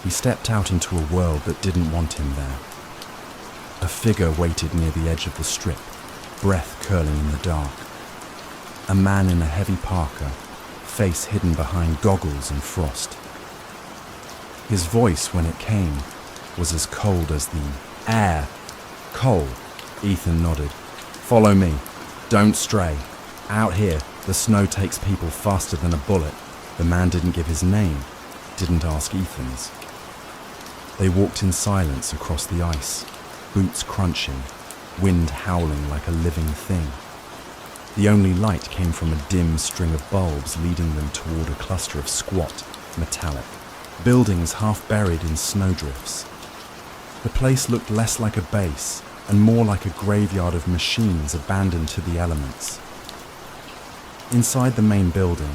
He stepped out into a world that didn't want him there. A figure waited near the edge of the strip, breath curling in the dark. A man in a heavy parka, face hidden behind goggles and frost. His voice, when it came, was as cold as the air. Cole, Ethan nodded. Follow me. Don't stray. Out here, the snow takes people faster than a bullet. The man didn't give his name, didn't ask Ethan's. They walked in silence across the ice, boots crunching, wind howling like a living thing. The only light came from a dim string of bulbs leading them toward a cluster of squat, metallic buildings half buried in snowdrifts. The place looked less like a base and more like a graveyard of machines abandoned to the elements. Inside the main building,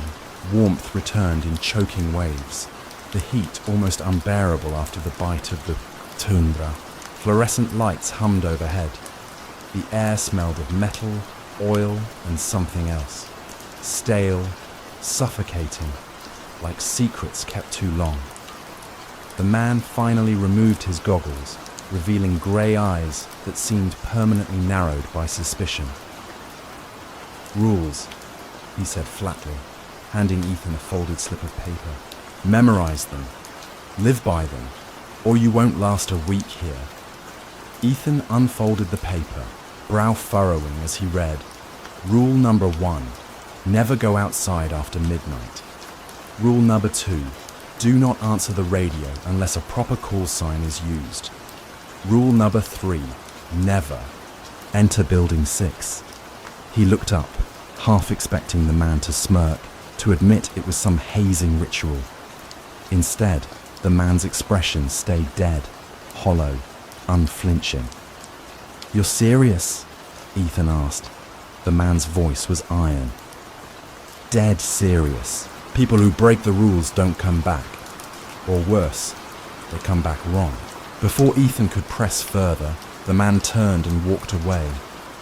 warmth returned in choking waves, the heat almost unbearable after the bite of the tundra. Fluorescent lights hummed overhead. The air smelled of metal, oil, and something else. Stale, suffocating, like secrets kept too long. The man finally removed his goggles, revealing grey eyes that seemed permanently narrowed by suspicion. "Rules," he said flatly, handing Ethan a folded slip of paper. "Memorize them. Live by them, or you won't last a week here." Ethan unfolded the paper, brow furrowing as he read. Rule number 1, never go outside after midnight. Rule number 2, do not answer the radio unless a proper call sign is used. Rule number 3, never enter building 6. He looked up, half expecting the man to smirk, to admit it was some hazing ritual. Instead, the man's expression stayed dead, hollow, unflinching. "You're serious?" Ethan asked. The man's voice was iron. "Dead serious. People who break the rules don't come back. Or worse, they come back wrong." Before Ethan could press further, the man turned and walked away,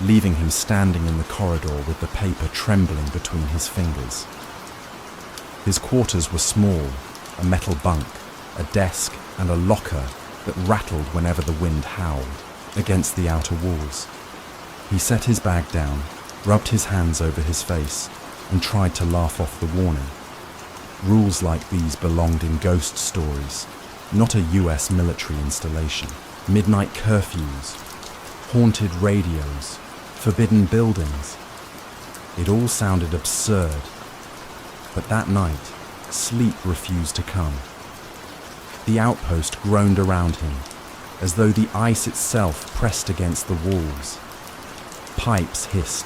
leaving him standing in the corridor with the paper trembling between his fingers. His quarters were small, a metal bunk, a desk, and a locker that rattled whenever the wind howled against the outer walls. He set his bag down, rubbed his hands over his face, and tried to laugh off the warning. Rules like these belonged in ghost stories, not a US military installation. Midnight curfews, haunted radios, forbidden buildings. It all sounded absurd. But that night, sleep refused to come. The outpost groaned around him, as though the ice itself pressed against the walls. Pipes hissed.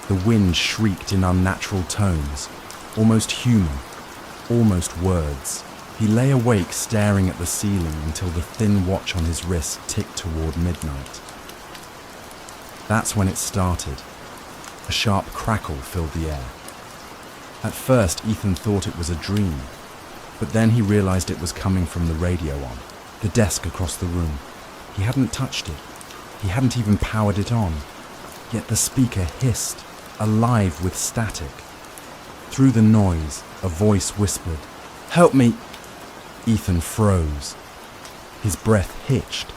The wind shrieked in unnatural tones, almost human, almost words. He lay awake staring at the ceiling until the thin watch on his wrist ticked toward midnight. That's when it started. A sharp crackle filled the air. At first, Ethan thought it was a dream, but then he realized it was coming from the radio on, the desk across the room. He hadn't touched it. He hadn't even powered it on. Yet the speaker hissed, alive with static. Through the noise, a voice whispered, "Help me!" Ethan froze. His breath hitched,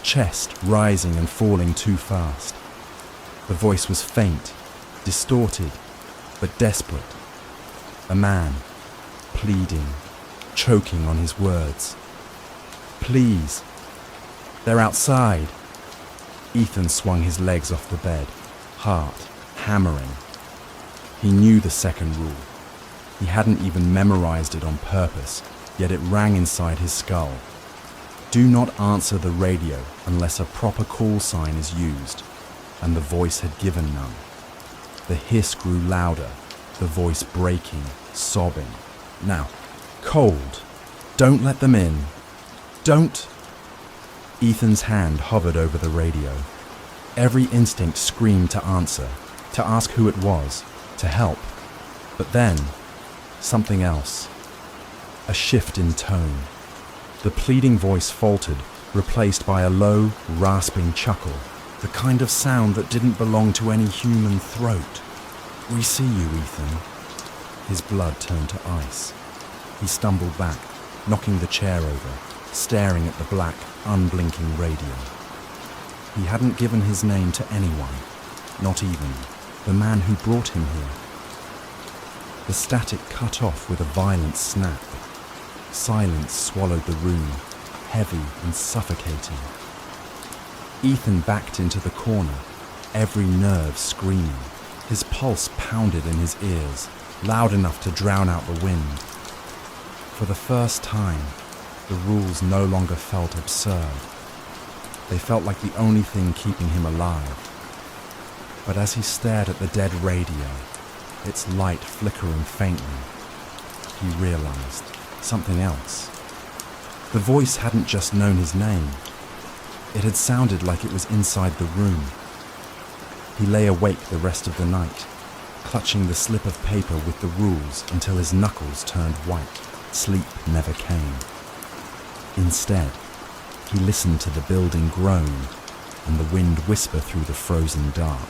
chest rising and falling too fast. The voice was faint, distorted, but desperate. A man, pleading, choking on his words. "Please, they're outside." Ethan swung his legs off the bed, heart hammering. He knew the second rule. He hadn't even memorized it on purpose, yet it rang inside his skull. Do not answer the radio unless a proper call sign is used, and the voice had given none. The hiss grew louder, the voice breaking, sobbing. "Now, cold. Don't let them in. Don't." Ethan's hand hovered over the radio. Every instinct screamed to answer, to ask who it was, to help. But then, something else. A shift in tone. The pleading voice faltered, replaced by a low, rasping chuckle, the kind of sound that didn't belong to any human throat. "We see you, Ethan." His blood turned to ice. He stumbled back, knocking the chair over, staring at the black, unblinking radio. He hadn't given his name to anyone, not even the man who brought him here. The static cut off with a violent snap. Silence swallowed the room, heavy and suffocating. Ethan backed into the corner, every nerve screaming. His pulse pounded in his ears, loud enough to drown out the wind. For the first time, the rules no longer felt absurd. They felt like the only thing keeping him alive. But as he stared at the dead radio, its light flickering faintly, he realized something else. The voice hadn't just known his name. It had sounded like it was inside the room. He lay awake the rest of the night, clutching the slip of paper with the rules until his knuckles turned white. Sleep never came. Instead, he listened to the building groan and the wind whisper through the frozen dark,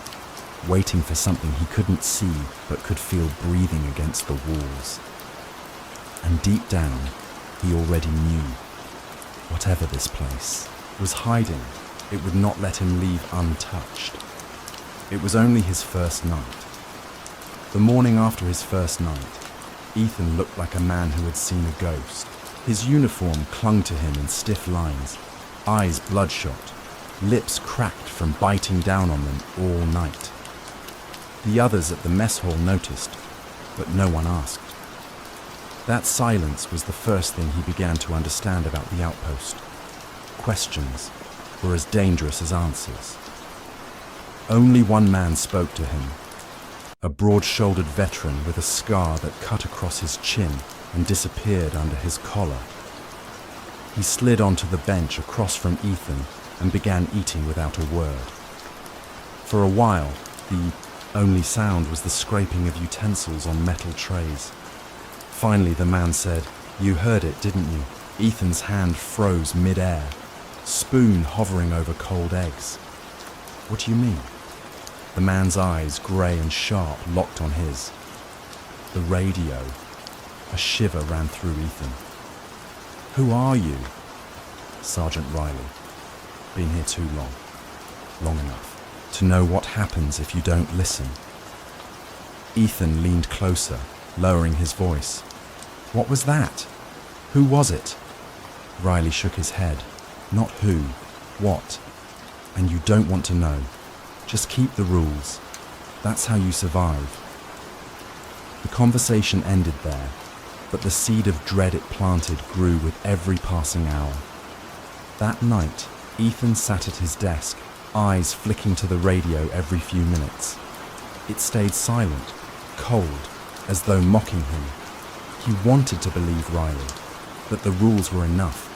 waiting for something he couldn't see but could feel breathing against the walls. And deep down, he already knew. Whatever this place was hiding, it would not let him leave untouched. It was only his first night. The morning after his first night, Ethan looked like a man who had seen a ghost. His uniform clung to him in stiff lines, eyes bloodshot, lips cracked from biting down on them all night. The others at the mess hall noticed, but no one asked. That silence was the first thing he began to understand about the outpost. Questions were as dangerous as answers. Only one man spoke to him, a broad-shouldered veteran with a scar that cut across his chin and disappeared under his collar. He slid onto the bench across from Ethan and began eating without a word. For a while, the only sound was the scraping of utensils on metal trays. Finally, the man said, "You heard it, didn't you?" Ethan's hand froze mid-air, spoon hovering over cold eggs. "What do you mean?" The man's eyes, grey and sharp, locked on his. The radio. A shiver ran through Ethan. "Who are you?" "Sergeant Riley. Been here too long. Long enough to know what happens if you don't listen." Ethan leaned closer, lowering his voice. "What was that? Who was it?" Riley shook his head. "Not who, what. And you don't want to know. Just keep the rules. That's how you survive." The conversation ended there, but the seed of dread it planted grew with every passing hour. That night, Ethan sat at his desk, eyes flicking to the radio every few minutes. It stayed silent, cold, as though mocking him. He wanted to believe Riley, that the rules were enough.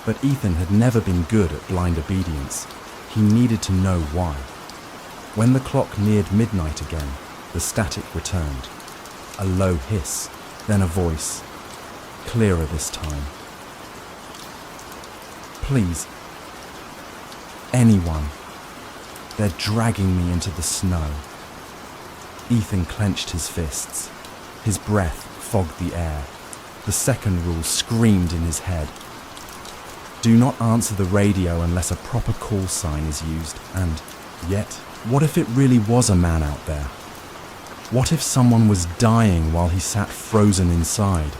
But Ethan had never been good at blind obedience. He needed to know why. When the clock neared midnight again, the static returned. A low hiss, then a voice, clearer this time. "Please, anyone. They're dragging me into the snow." Ethan clenched his fists. His breath fogged the air. The second rule screamed in his head. Do not answer the radio unless a proper call sign is used. And yet, what if it really was a man out there? What if someone was dying while he sat frozen inside?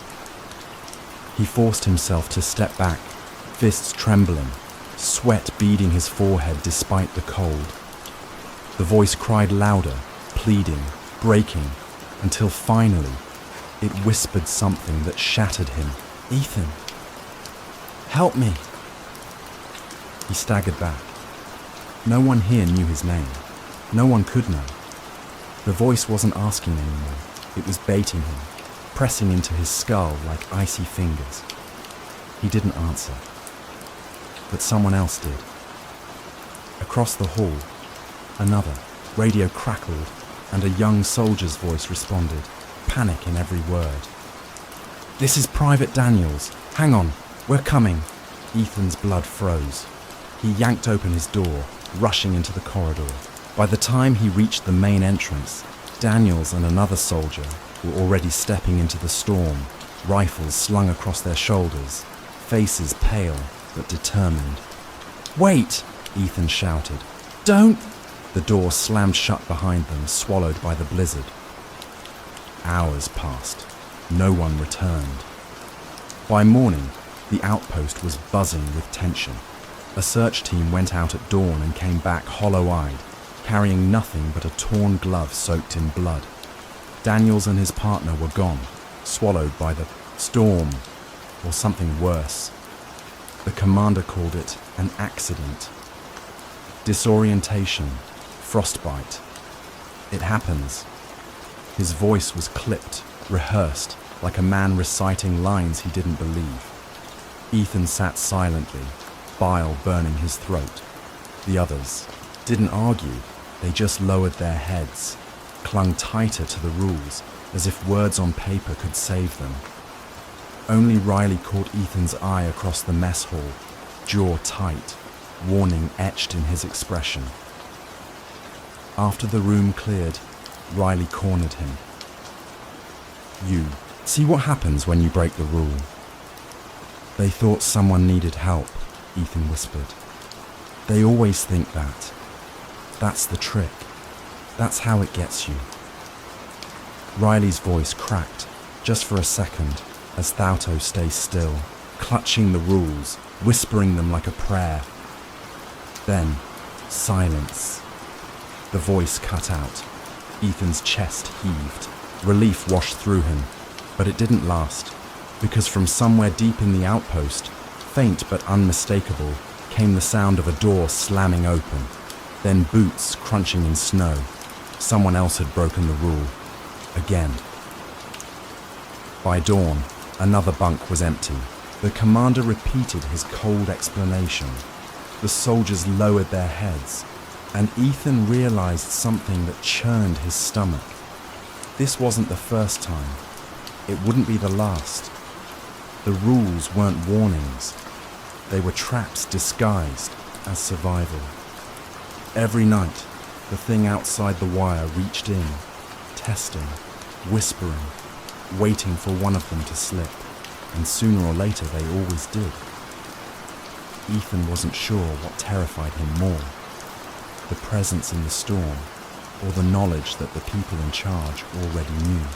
He forced himself to step back, fists trembling, sweat beading his forehead despite the cold. The voice cried louder, pleading, breaking, until finally it whispered something that shattered him. "Ethan, help me." He staggered back. No one here knew his name. No one could know. The voice wasn't asking anymore. It was baiting him, pressing into his skull like icy fingers. He didn't answer. But someone else did. Across the hall, another. Radio crackled, and a young soldier's voice responded, panic in every word. "This is Private Daniels. Hang on, we're coming." Ethan's blood froze. He yanked open his door, rushing into the corridor. By the time he reached the main entrance, Daniels and another soldier were already stepping into the storm, rifles slung across their shoulders, faces pale but determined. "Wait!" Ethan shouted. "Don't!" The door slammed shut behind them, swallowed by the blizzard. Hours passed. No one returned. By morning, the outpost was buzzing with tension. A search team went out at dawn and came back hollow-eyed, carrying nothing but a torn glove soaked in blood. Daniels and his partner were gone, swallowed by the storm, or something worse. The commander called it an accident. Disorientation, frostbite. It happens. His voice was clipped, rehearsed, like a man reciting lines he didn't believe. Ethan sat silently, bile burning his throat. The others didn't argue, they just lowered their heads, clung tighter to the rules, as if words on paper could save them. Only Riley caught Ethan's eye across the mess hall, jaw tight, warning etched in his expression. After the room cleared, Riley cornered him. "You, see what happens when you break the rule." "They thought someone needed help," Ethan whispered. "They always think that. That's the trick. That's how it gets you." Riley's voice cracked, just for a second, as Thauto stays still, clutching the rules, whispering them like a prayer. Then, silence. The voice cut out. Ethan's chest heaved. Relief washed through him, but it didn't last, because from somewhere deep in the outpost, faint but unmistakable, came the sound of a door slamming open, then boots crunching in snow. Someone else had broken the rule. Again. By dawn, another bunk was empty. The commander repeated his cold explanation. The soldiers lowered their heads, and Ethan realized something that churned his stomach. This wasn't the first time. It wouldn't be the last. The rules weren't warnings. They were traps disguised as survival. Every night, the thing outside the wire reached in, testing, whispering, waiting for one of them to slip, and sooner or later they always did. Ethan wasn't sure what terrified him more, the presence in the storm, or the knowledge that the people in charge already knew.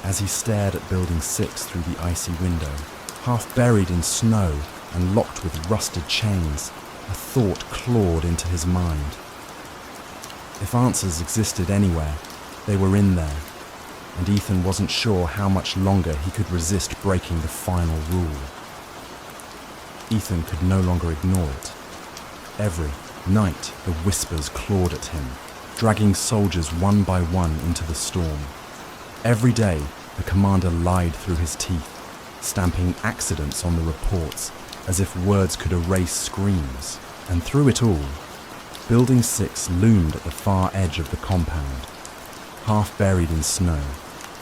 As he stared at Building 6 through the icy window, half buried in snow and locked with rusted chains, a thought clawed into his mind. If answers existed anywhere, they were in there, and Ethan wasn't sure how much longer he could resist breaking the final rule. Ethan could no longer ignore it. Every night, the whispers clawed at him, dragging soldiers one by one into the storm. Every day, the commander lied through his teeth, stamping accidents on the reports as if words could erase screams. And through it all, Building 6 loomed at the far edge of the compound, half buried in snow,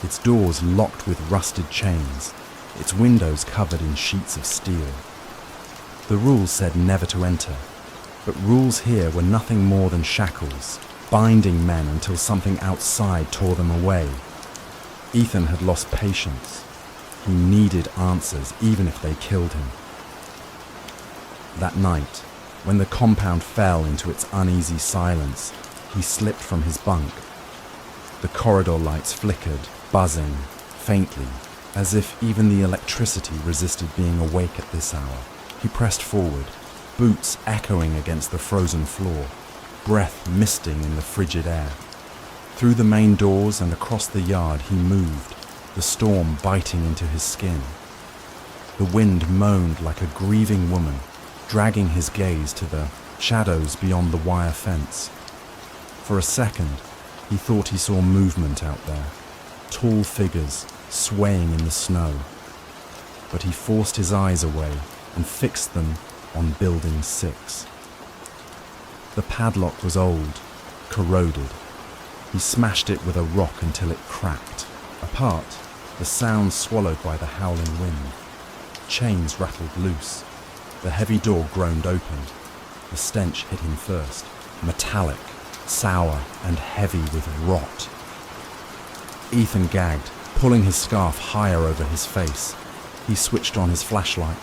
its doors locked with rusted chains, its windows covered in sheets of steel. The rules said never to enter, but rules here were nothing more than shackles, binding men until something outside tore them away. Ethan had lost patience. He needed answers, even if they killed him. That night, when the compound fell into its uneasy silence, he slipped from his bunk. The corridor lights flickered, buzzing, faintly, as if even the electricity resisted being awake at this hour. He pressed forward, boots echoing against the frozen floor, breath misting in the frigid air. Through the main doors and across the yard he moved, the storm biting into his skin. The wind moaned like a grieving woman, dragging his gaze to the shadows beyond the wire fence. For a second, he thought he saw movement out there, tall figures swaying in the snow. But he forced his eyes away and fixed them on Building 6. The padlock was old, corroded. He smashed it with a rock until it cracked. Apart, the sound swallowed by the howling wind. Chains rattled loose. The heavy door groaned open. The stench hit him first, metallic, sour, and heavy with rot. Ethan gagged, pulling his scarf higher over his face. He switched on his flashlight.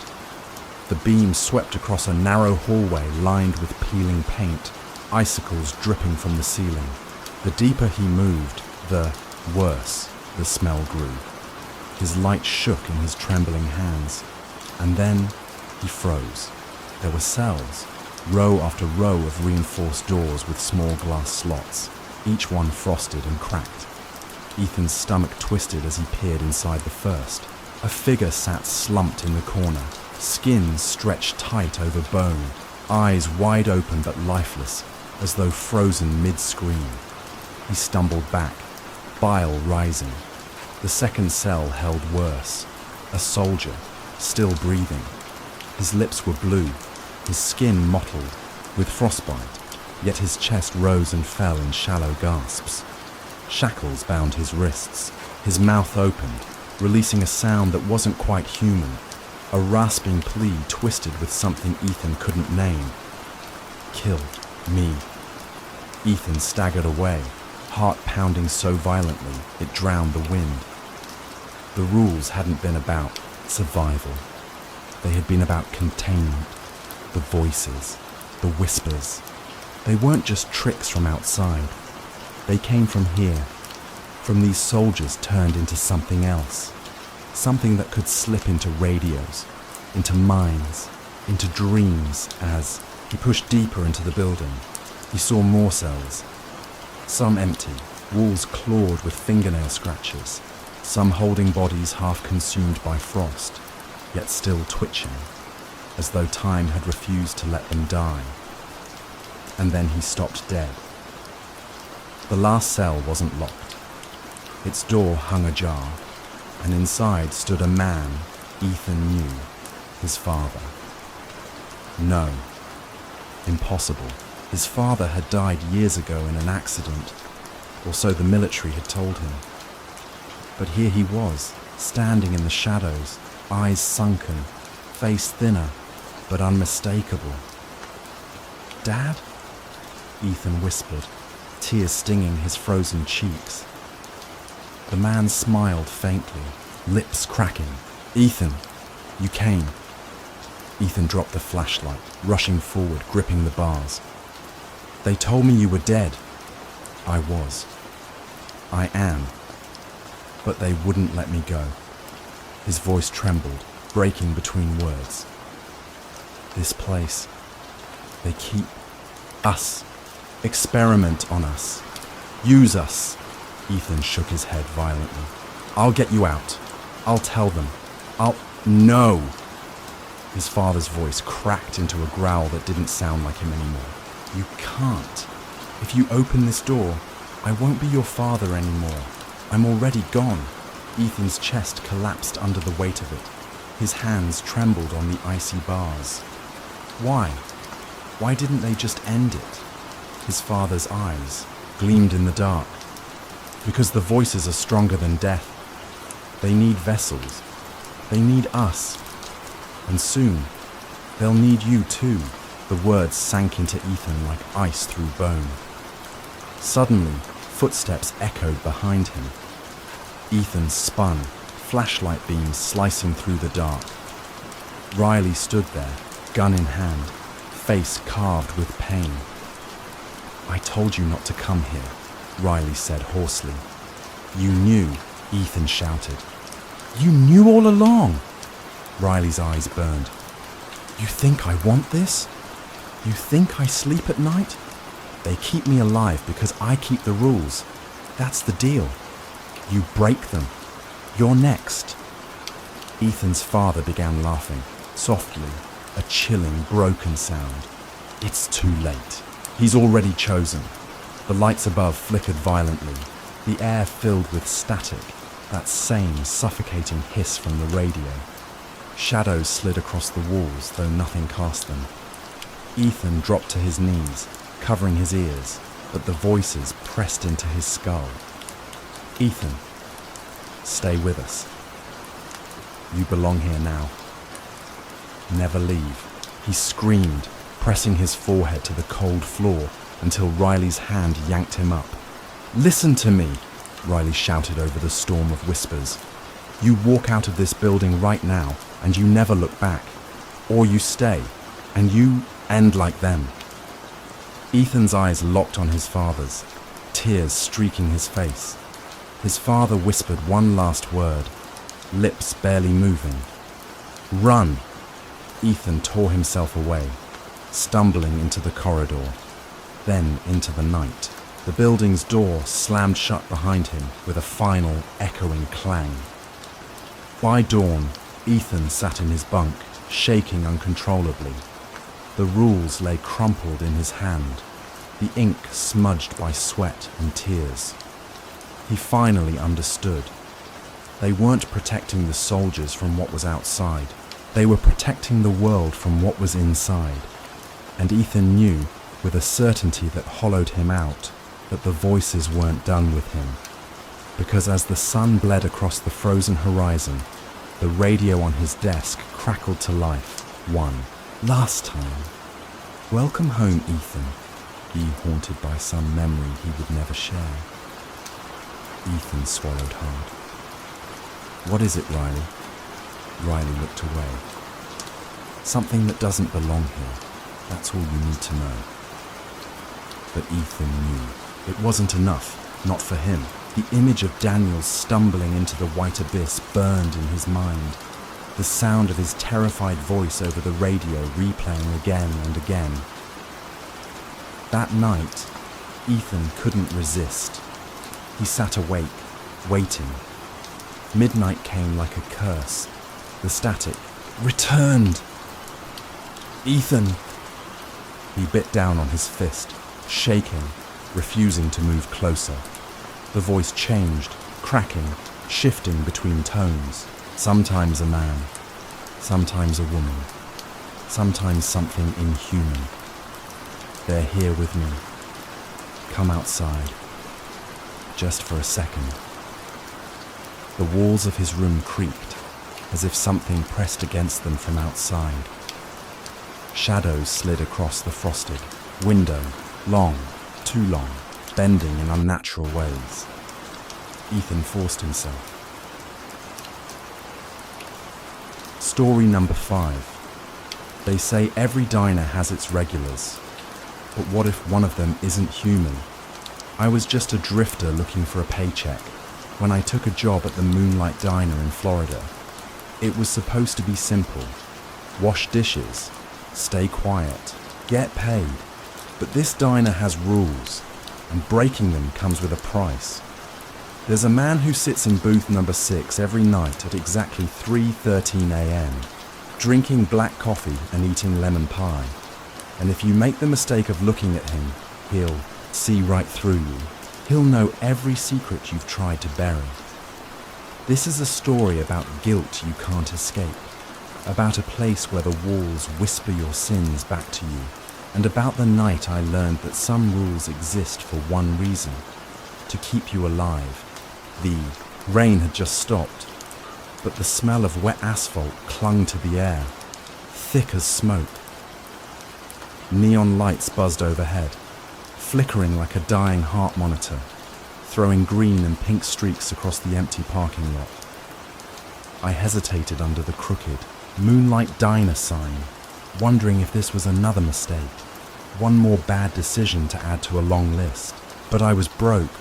The beam swept across a narrow hallway lined with peeling paint, icicles dripping from the ceiling. The deeper he moved, the worse the smell grew. His light shook in his trembling hands, and then he froze. There were cells, row after row of reinforced doors with small glass slots, each one frosted and cracked. Ethan's stomach twisted as he peered inside the first. A figure sat slumped in the corner, skin stretched tight over bone, eyes wide open but lifeless, as though frozen mid-scream. He stumbled back, bile rising. The second cell held worse. A soldier, still breathing. His lips were blue, his skin mottled, with frostbite, yet his chest rose and fell in shallow gasps. Shackles bound his wrists. His mouth opened, releasing a sound that wasn't quite human, a rasping plea twisted with something Ethan couldn't name. Kill me. Ethan staggered away, heart pounding so violently it drowned the wind. The rules hadn't been about survival. They had been about containment. The voices, the whispers. They weren't just tricks from outside. They came from here, from these soldiers turned into something else. Something that could slip into radios, into minds, into dreams. As he pushed deeper into the building, he saw more cells. Some empty, walls clawed with fingernail scratches, some holding bodies half consumed by frost, yet still twitching, as though time had refused to let them die. And then he stopped dead. The last cell wasn't locked. Its door hung ajar, and inside stood a man Ethan knew, his father. No, impossible. His father had died years ago in an accident, or so the military had told him. But here he was, standing in the shadows, eyes sunken, face thinner, but unmistakable. "Dad?" Ethan whispered, tears stinging his frozen cheeks. The man smiled faintly, lips cracking. "Ethan, you came." Ethan dropped the flashlight, rushing forward, gripping the bars. "They told me you were dead." "I was. I am. But they wouldn't let me go." His voice trembled, breaking between words. "This place, they keep us, experiment on us, use us." Ethan shook his head violently. "I'll get you out. I'll tell them. No!" His father's voice cracked into a growl that didn't sound like him anymore. "You can't. If you open this door, I won't be your father anymore. I'm already gone." Ethan's chest collapsed under the weight of it. His hands trembled on the icy bars. Why? Why didn't they just end it? His father's eyes gleamed in the dark. Because the voices are stronger than death. They need vessels. They need us. And soon, they'll need you too. The words sank into Ethan like ice through bone. Suddenly, footsteps echoed behind him. Ethan spun, flashlight beams slicing through the dark. Riley stood there, gun in hand, face carved with pain. "I told you not to come here," Riley said hoarsely. "You knew," Ethan shouted. "You knew all along!" Riley's eyes burned. "You think I want this? You think I sleep at night? They keep me alive because I keep the rules. That's the deal. You break them. You're next." Ethan's father began laughing, softly, a chilling, broken sound. "It's too late. He's already chosen." The lights above flickered violently, the air filled with static, that same suffocating hiss from the radio. Shadows slid across the walls, though nothing cast them. Ethan dropped to his knees, covering his ears, but the voices pressed into his skull. "Ethan, stay with us. You belong here now. Never leave." He screamed, pressing his forehead to the cold floor until Riley's hand yanked him up. "Listen to me," Riley shouted over the storm of whispers. "You walk out of this building right now and you never look back. Or you stay, and you end like them." Ethan's eyes locked on his father's, tears streaking his face. His father whispered one last word, lips barely moving. "Run!" Ethan tore himself away, stumbling into the corridor, then into the night. The building's door slammed shut behind him with a final, echoing clang. By dawn, Ethan sat in his bunk, shaking uncontrollably. The rules lay crumpled in his hand, the ink smudged by sweat and tears. He finally understood. They weren't protecting the soldiers from what was outside. They were protecting the world from what was inside. And Ethan knew, with a certainty that hollowed him out, that the voices weren't done with him. Because as the sun bled across the frozen horizon, the radio on his desk crackled to life. One last time. Welcome home, Ethan. He haunted by some memory he would never share. Ethan swallowed hard. What is it, Riley? Riley looked away. Something that doesn't belong here. That's all you need to know. But Ethan knew. It wasn't enough. Not for him. The image of Daniel stumbling into the white abyss burned in his mind. The sound of his terrified voice over the radio replaying again and again. That night, Ethan couldn't resist. He sat awake, waiting. Midnight came like a curse. The static returned. Ethan! He bit down on his fist, shaking, refusing to move closer. The voice changed, cracking, shifting between tones. Sometimes a man, sometimes a woman, sometimes something inhuman. They're here with me. Come outside. Just for a second. The walls of his room creaked, as if something pressed against them from outside. Shadows slid across the frosted window, long, too long, bending in unnatural ways. Ethan forced himself. Story number 5. They say every diner has its regulars, but what if one of them isn't human? I was just a drifter looking for a paycheck when I took a job at the Moonlight Diner in Florida. It was supposed to be simple. Wash dishes, stay quiet, get paid. But this diner has rules, and breaking them comes with a price. There's a man who sits in booth number 6 every night at exactly 3:13 a.m., drinking black coffee and eating lemon pie. And if you make the mistake of looking at him, he'll see right through you. He'll know every secret you've tried to bury. This is a story about guilt you can't escape, about a place where the walls whisper your sins back to you, and about the night I learned that some rules exist for one reason: to keep you alive. The rain had just stopped, but the smell of wet asphalt clung to the air, thick as smoke. Neon lights buzzed overhead, flickering like a dying heart monitor, throwing green and pink streaks across the empty parking lot. I hesitated under the crooked Moonlight Diner sign, wondering if this was another mistake, one more bad decision to add to a long list. But I was broke,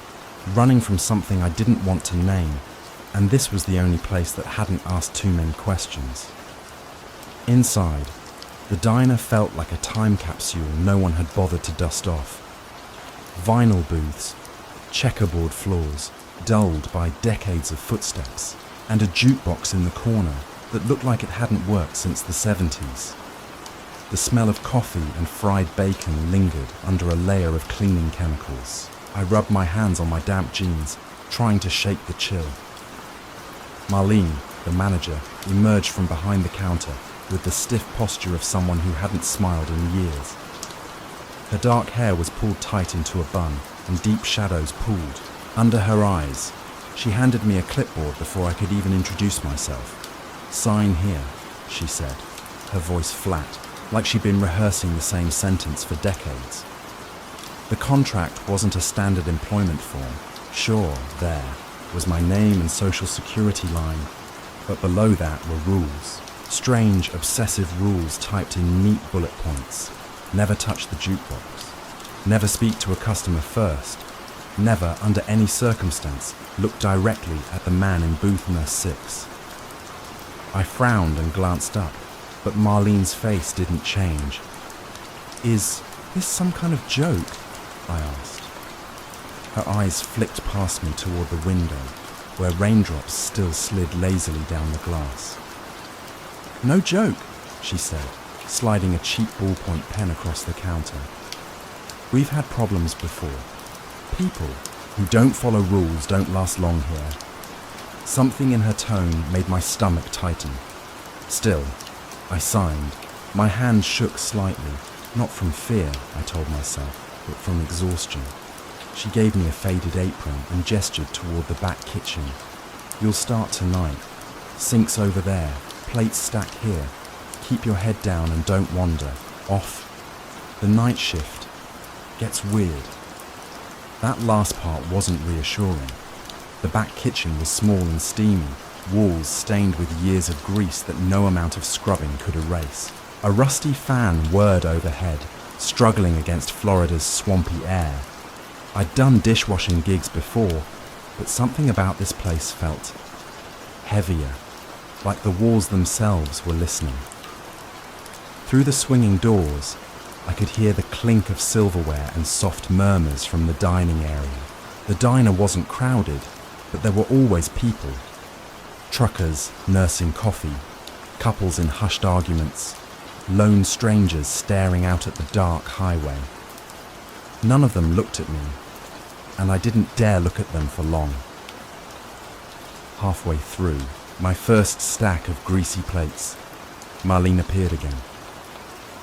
running from something I didn't want to name, and this was the only place that hadn't asked too many questions. Inside, the diner felt like a time capsule no one had bothered to dust off. Vinyl booths, checkerboard floors, dulled by decades of footsteps, and a jukebox in the corner that looked like it hadn't worked since the 70s. The smell of coffee and fried bacon lingered under a layer of cleaning chemicals. I rubbed my hands on my damp jeans, trying to shake the chill. Marlene, the manager, emerged from behind the counter with the stiff posture of someone who hadn't smiled in years. Her dark hair was pulled tight into a bun, and deep shadows pooled under her eyes. She handed me a clipboard before I could even introduce myself. "Sign here," she said, her voice flat, like she'd been rehearsing the same sentence for decades. The contract wasn't a standard employment form. Sure, there was my name and social security line, but below that were rules. Strange, obsessive rules typed in neat bullet points. Never touch the jukebox. Never speak to a customer first. Never, under any circumstance, look directly at the man in booth number 6. I frowned and glanced up, but Marlene's face didn't change. "Is this some kind of joke?" I asked. Her eyes flicked past me toward the window, where raindrops still slid lazily down the glass. "No joke," she said, sliding a cheap ballpoint pen across the counter. "We've had problems before. People who don't follow rules don't last long here." Something in her tone made my stomach tighten. Still, I signed. My hand shook slightly, not from fear, I told myself, but from exhaustion. She gave me a faded apron and gestured toward the back kitchen. "You'll start tonight. Sinks over there, plates stacked here. Keep your head down and don't wander. Off. The night shift gets weird." That last part wasn't reassuring. The back kitchen was small and steamy, walls stained with years of grease that no amount of scrubbing could erase. A rusty fan whirred overhead, struggling against Florida's swampy air. I'd done dishwashing gigs before, but something about this place felt heavier, like the walls themselves were listening. Through the swinging doors, I could hear the clink of silverware and soft murmurs from the dining area. The diner wasn't crowded, but there were always people. Truckers nursing coffee, couples in hushed arguments, lone strangers staring out at the dark highway. None of them looked at me, and I didn't dare look at them for long. Halfway through, my first stack of greasy plates, Marlene appeared again.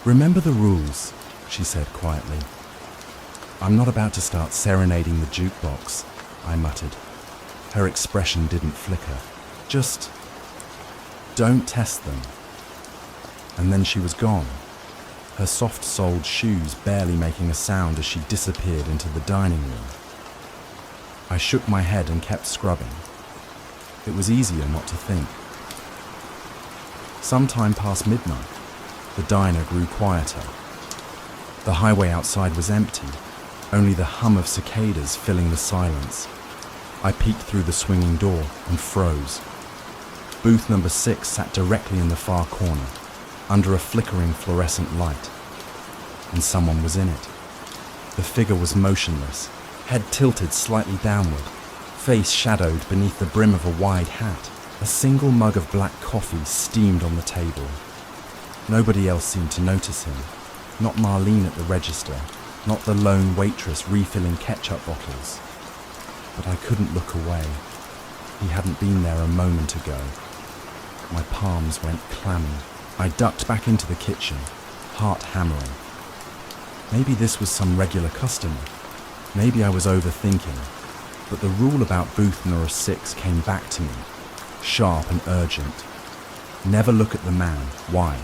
"Remember the rules," she said quietly. "I'm not about to start serenading the jukebox," I muttered. Her expression didn't flicker. "Just don't test them." And then she was gone, her soft-soled shoes barely making a sound as she disappeared into the dining room. I shook my head and kept scrubbing. It was easier not to think. Sometime past midnight, the diner grew quieter. The highway outside was empty, only the hum of cicadas filling the silence. I peeked through the swinging door and froze. Booth number 6 sat directly in the far corner, under a flickering fluorescent light, and someone was in it. The figure was motionless, head tilted slightly downward, face shadowed beneath the brim of a wide hat. A single mug of black coffee steamed on the table. Nobody else seemed to notice him. Not Marlene at the register, not the lone waitress refilling ketchup bottles. But I couldn't look away. He hadn't been there a moment ago. My palms went clammy. I ducked back into the kitchen, heart hammering. Maybe this was some regular customer. Maybe I was overthinking. But the rule about booth number 6 came back to me, sharp and urgent. Never look at the man. Why?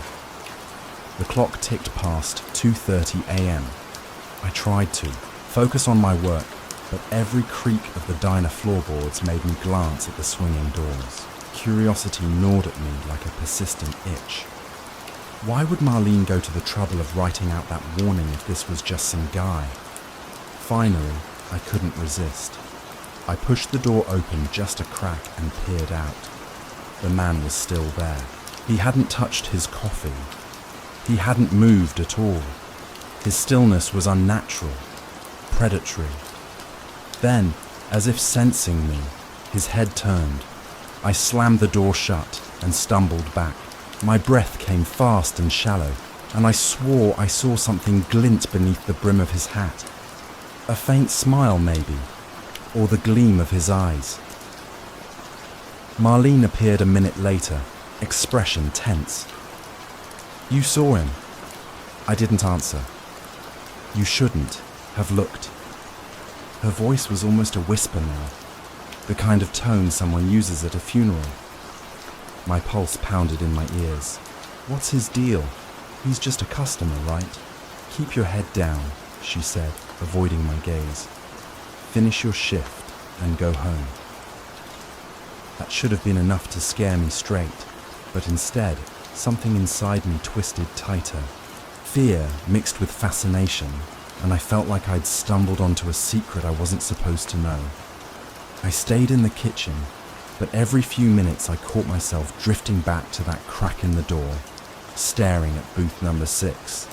The clock ticked past 2:30 a.m. I tried to focus on my work, but every creak of the diner floorboards made me glance at the swinging doors. Curiosity gnawed at me like a persistent itch. Why would Marlene go to the trouble of writing out that warning if this was just some guy? Finally, I couldn't resist. I pushed the door open just a crack and peered out. The man was still there. He hadn't touched his coffee. He hadn't moved at all. His stillness was unnatural, predatory. Then, as if sensing me, his head turned. I slammed the door shut and stumbled back. My breath came fast and shallow, and I swore I saw something glint beneath the brim of his hat. A faint smile, maybe, or the gleam of his eyes. Marlene appeared a minute later, expression tense. "You saw him?" I didn't answer. "You shouldn't have looked." Her voice was almost a whisper now, the kind of tone someone uses at a funeral. My pulse pounded in my ears. "What's his deal? He's just a customer, right?" "Keep your head down," she said, avoiding my gaze. "Finish your shift and go home." That should have been enough to scare me straight, but instead, something inside me twisted tighter. Fear mixed with fascination, and I felt like I'd stumbled onto a secret I wasn't supposed to know. I stayed in the kitchen, but every few minutes I caught myself drifting back to that crack in the door, staring at booth number 6,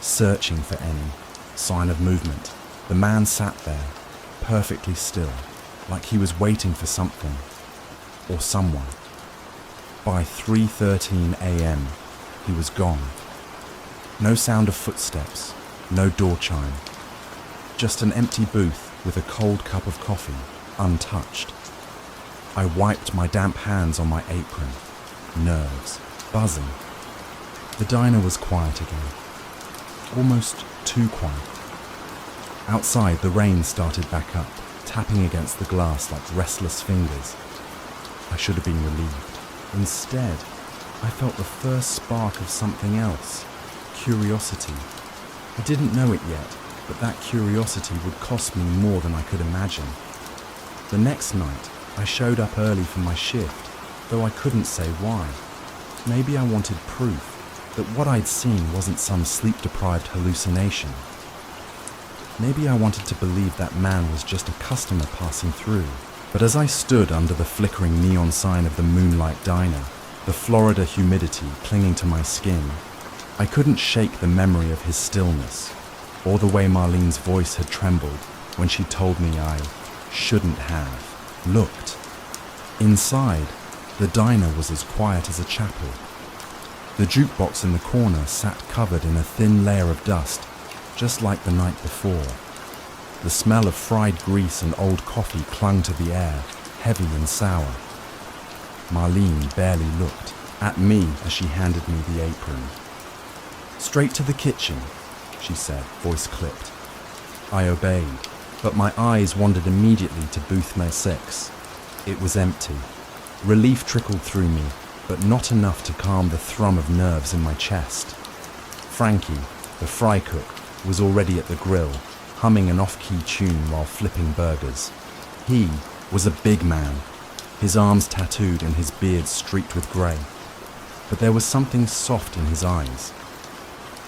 searching for any sign of movement. The man sat there, perfectly still, like he was waiting for something. or someone. By 3:13 a.m., he was gone. No sound of footsteps, no door chime. Just an empty booth with a cold cup of coffee, untouched. I wiped my damp hands on my apron, nerves buzzing. The diner was quiet again, almost too quiet. Outside, the rain started back up, tapping against the glass like restless fingers. I should have been relieved. Instead, I felt the first spark of something else, curiosity. I didn't know it yet, but that curiosity would cost me more than I could imagine. The next night, I showed up early for my shift, though I couldn't say why. Maybe I wanted proof that what I'd seen wasn't some sleep-deprived hallucination. Maybe I wanted to believe that man was just a customer passing through. But as I stood under the flickering neon sign of the Moonlight Diner, the Florida humidity clinging to my skin, I couldn't shake the memory of his stillness, or the way Marlene's voice had trembled when she told me I shouldn't have looked. Inside, the diner was as quiet as a chapel. The jukebox in the corner sat covered in a thin layer of dust, just like the night before. The smell of fried grease and old coffee clung to the air, heavy and sour. Marlene barely looked at me as she handed me the apron. "Straight to the kitchen," she said, voice clipped. I obeyed, but my eyes wandered immediately to booth No. 6. It was empty. Relief trickled through me, but not enough to calm the thrum of nerves in my chest. Frankie, the fry cook, was already at the grill, humming an off-key tune while flipping burgers. He was a big man, his arms tattooed and his beard streaked with grey. But there was something soft in his eyes.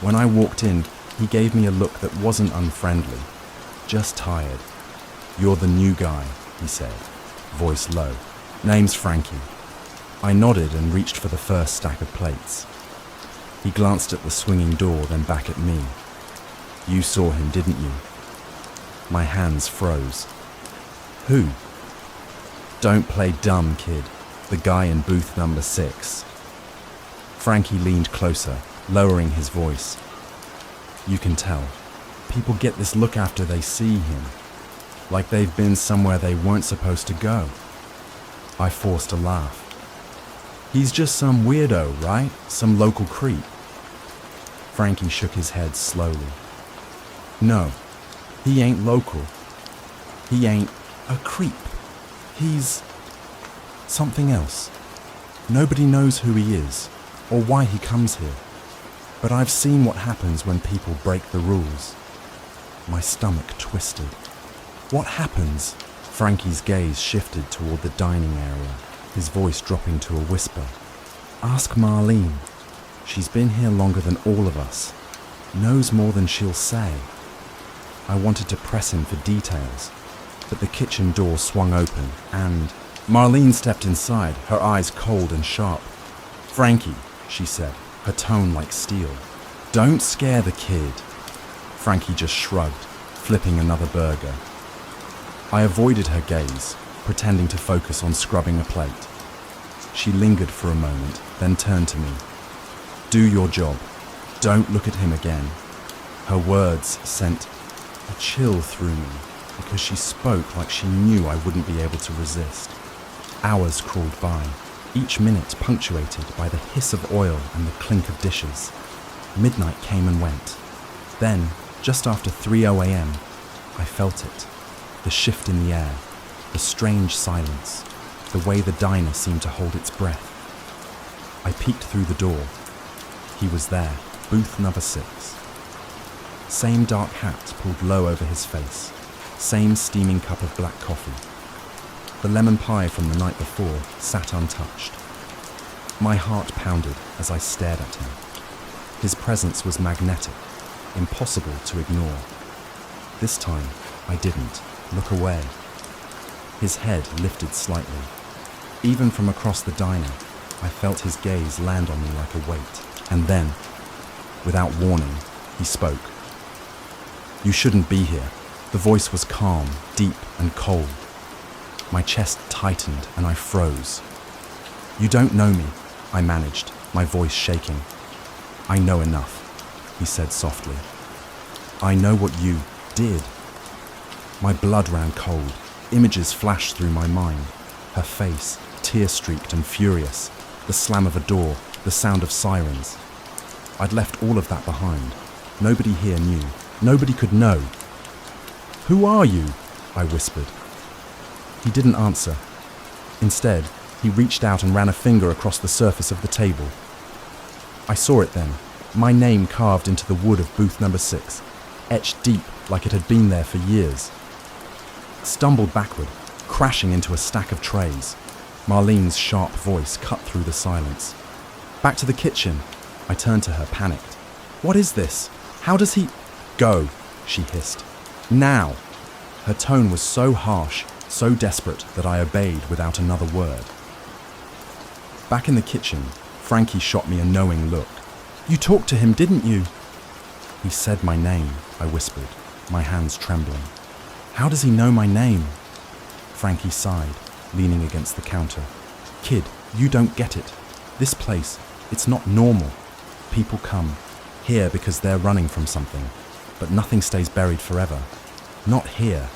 When I walked in, he gave me a look that wasn't unfriendly, just tired. "You're the new guy," he said, voice low. "Name's Frankie." I nodded and reached for the first stack of plates. He glanced at the swinging door, then back at me. "You saw him, didn't you?" My hands froze. "Who?" "Don't play dumb, kid. The guy in booth number 6. Frankie leaned closer, lowering his voice. "You can tell. People get this look after they see him, like they've been somewhere they weren't supposed to go." I forced a laugh. "He's just some weirdo, right? Some local creep." Frankie shook his head slowly. "No, he ain't local. He ain't a creep. He's something else. Nobody knows who he is or why he comes here. But I've seen what happens when people break the rules." My stomach twisted. "What happens?" Frankie's gaze shifted toward the dining area, his voice dropping to a whisper. "Ask Marlene. She's been here longer than all of us. Knows more than she'll say." I wanted to press him for details, but the kitchen door swung open and Marlene stepped inside, her eyes cold and sharp. "Frankie," she said, her tone like steel. "Don't scare the kid." Frankie just shrugged, flipping another burger. I avoided her gaze, pretending to focus on scrubbing a plate. She lingered for a moment, then turned to me. "Do your job. Don't look at him again." Her words sent a chill through me, because she spoke like she knew I wouldn't be able to resist. Hours crawled by, each minute punctuated by the hiss of oil and the clink of dishes. Midnight came and went. Then, just after 3:00 a.m., I felt it. The shift in the air, the strange silence, the way the diner seemed to hold its breath. I peeked through the door. He was there, booth number 6. Same dark hat pulled low over his face, same steaming cup of black coffee. The lemon pie from the night before sat untouched. My heart pounded as I stared at him. His presence was magnetic, impossible to ignore. This time, I didn't look away. His head lifted slightly. Even from across the diner, I felt his gaze land on me like a weight. And then, without warning, he spoke. "You shouldn't be here." The voice was calm, deep, and cold. My chest tightened and I froze. "You don't know me," I managed, my voice shaking. "I know enough," he said softly. "I know what you did." My blood ran cold. Images flashed through my mind. Her face, tear-streaked and furious. The slam of a door, the sound of sirens. I'd left all of that behind. Nobody here knew. Nobody could know. "Who are you?" I whispered. He didn't answer. Instead, he reached out and ran a finger across the surface of the table. I saw it then, my name carved into the wood of booth number 6, etched deep like it had been there for years. Stumbled backward, crashing into a stack of trays. Marlene's sharp voice cut through the silence. "Back to the kitchen." I turned to her, panicked. "What is this? How does he—" "Go," she hissed. "Now!" Her tone was so harsh, so desperate that I obeyed without another word. Back in the kitchen, Frankie shot me a knowing look. "You talked to him, didn't you?" "He said my name," I whispered, my hands trembling. "How does he know my name?" Frankie sighed, leaning against the counter. "Kid, you don't get it. This place, it's not normal. People come here because they're running from something, but nothing stays buried forever. Not here."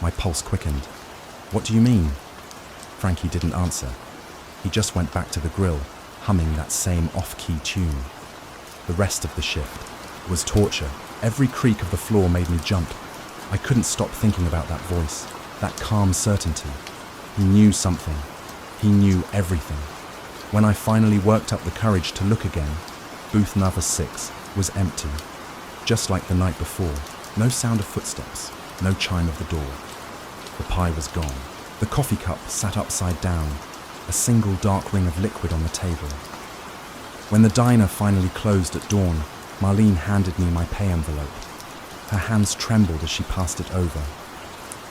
My pulse quickened. "What do you mean?" Frankie didn't answer. He just went back to the grill, humming that same off-key tune. The rest of the shift was torture. Every creak of the floor made me jump. I couldn't stop thinking about that voice, that calm certainty. He knew something. He knew everything. When I finally worked up the courage to look again, booth number 6 was empty. Just like the night before, no sound of footsteps, no chime of the door. The pie was gone. The coffee cup sat upside down, a single dark ring of liquid on the table. When the diner finally closed at dawn, Marlene handed me my pay envelope. Her hands trembled as she passed it over.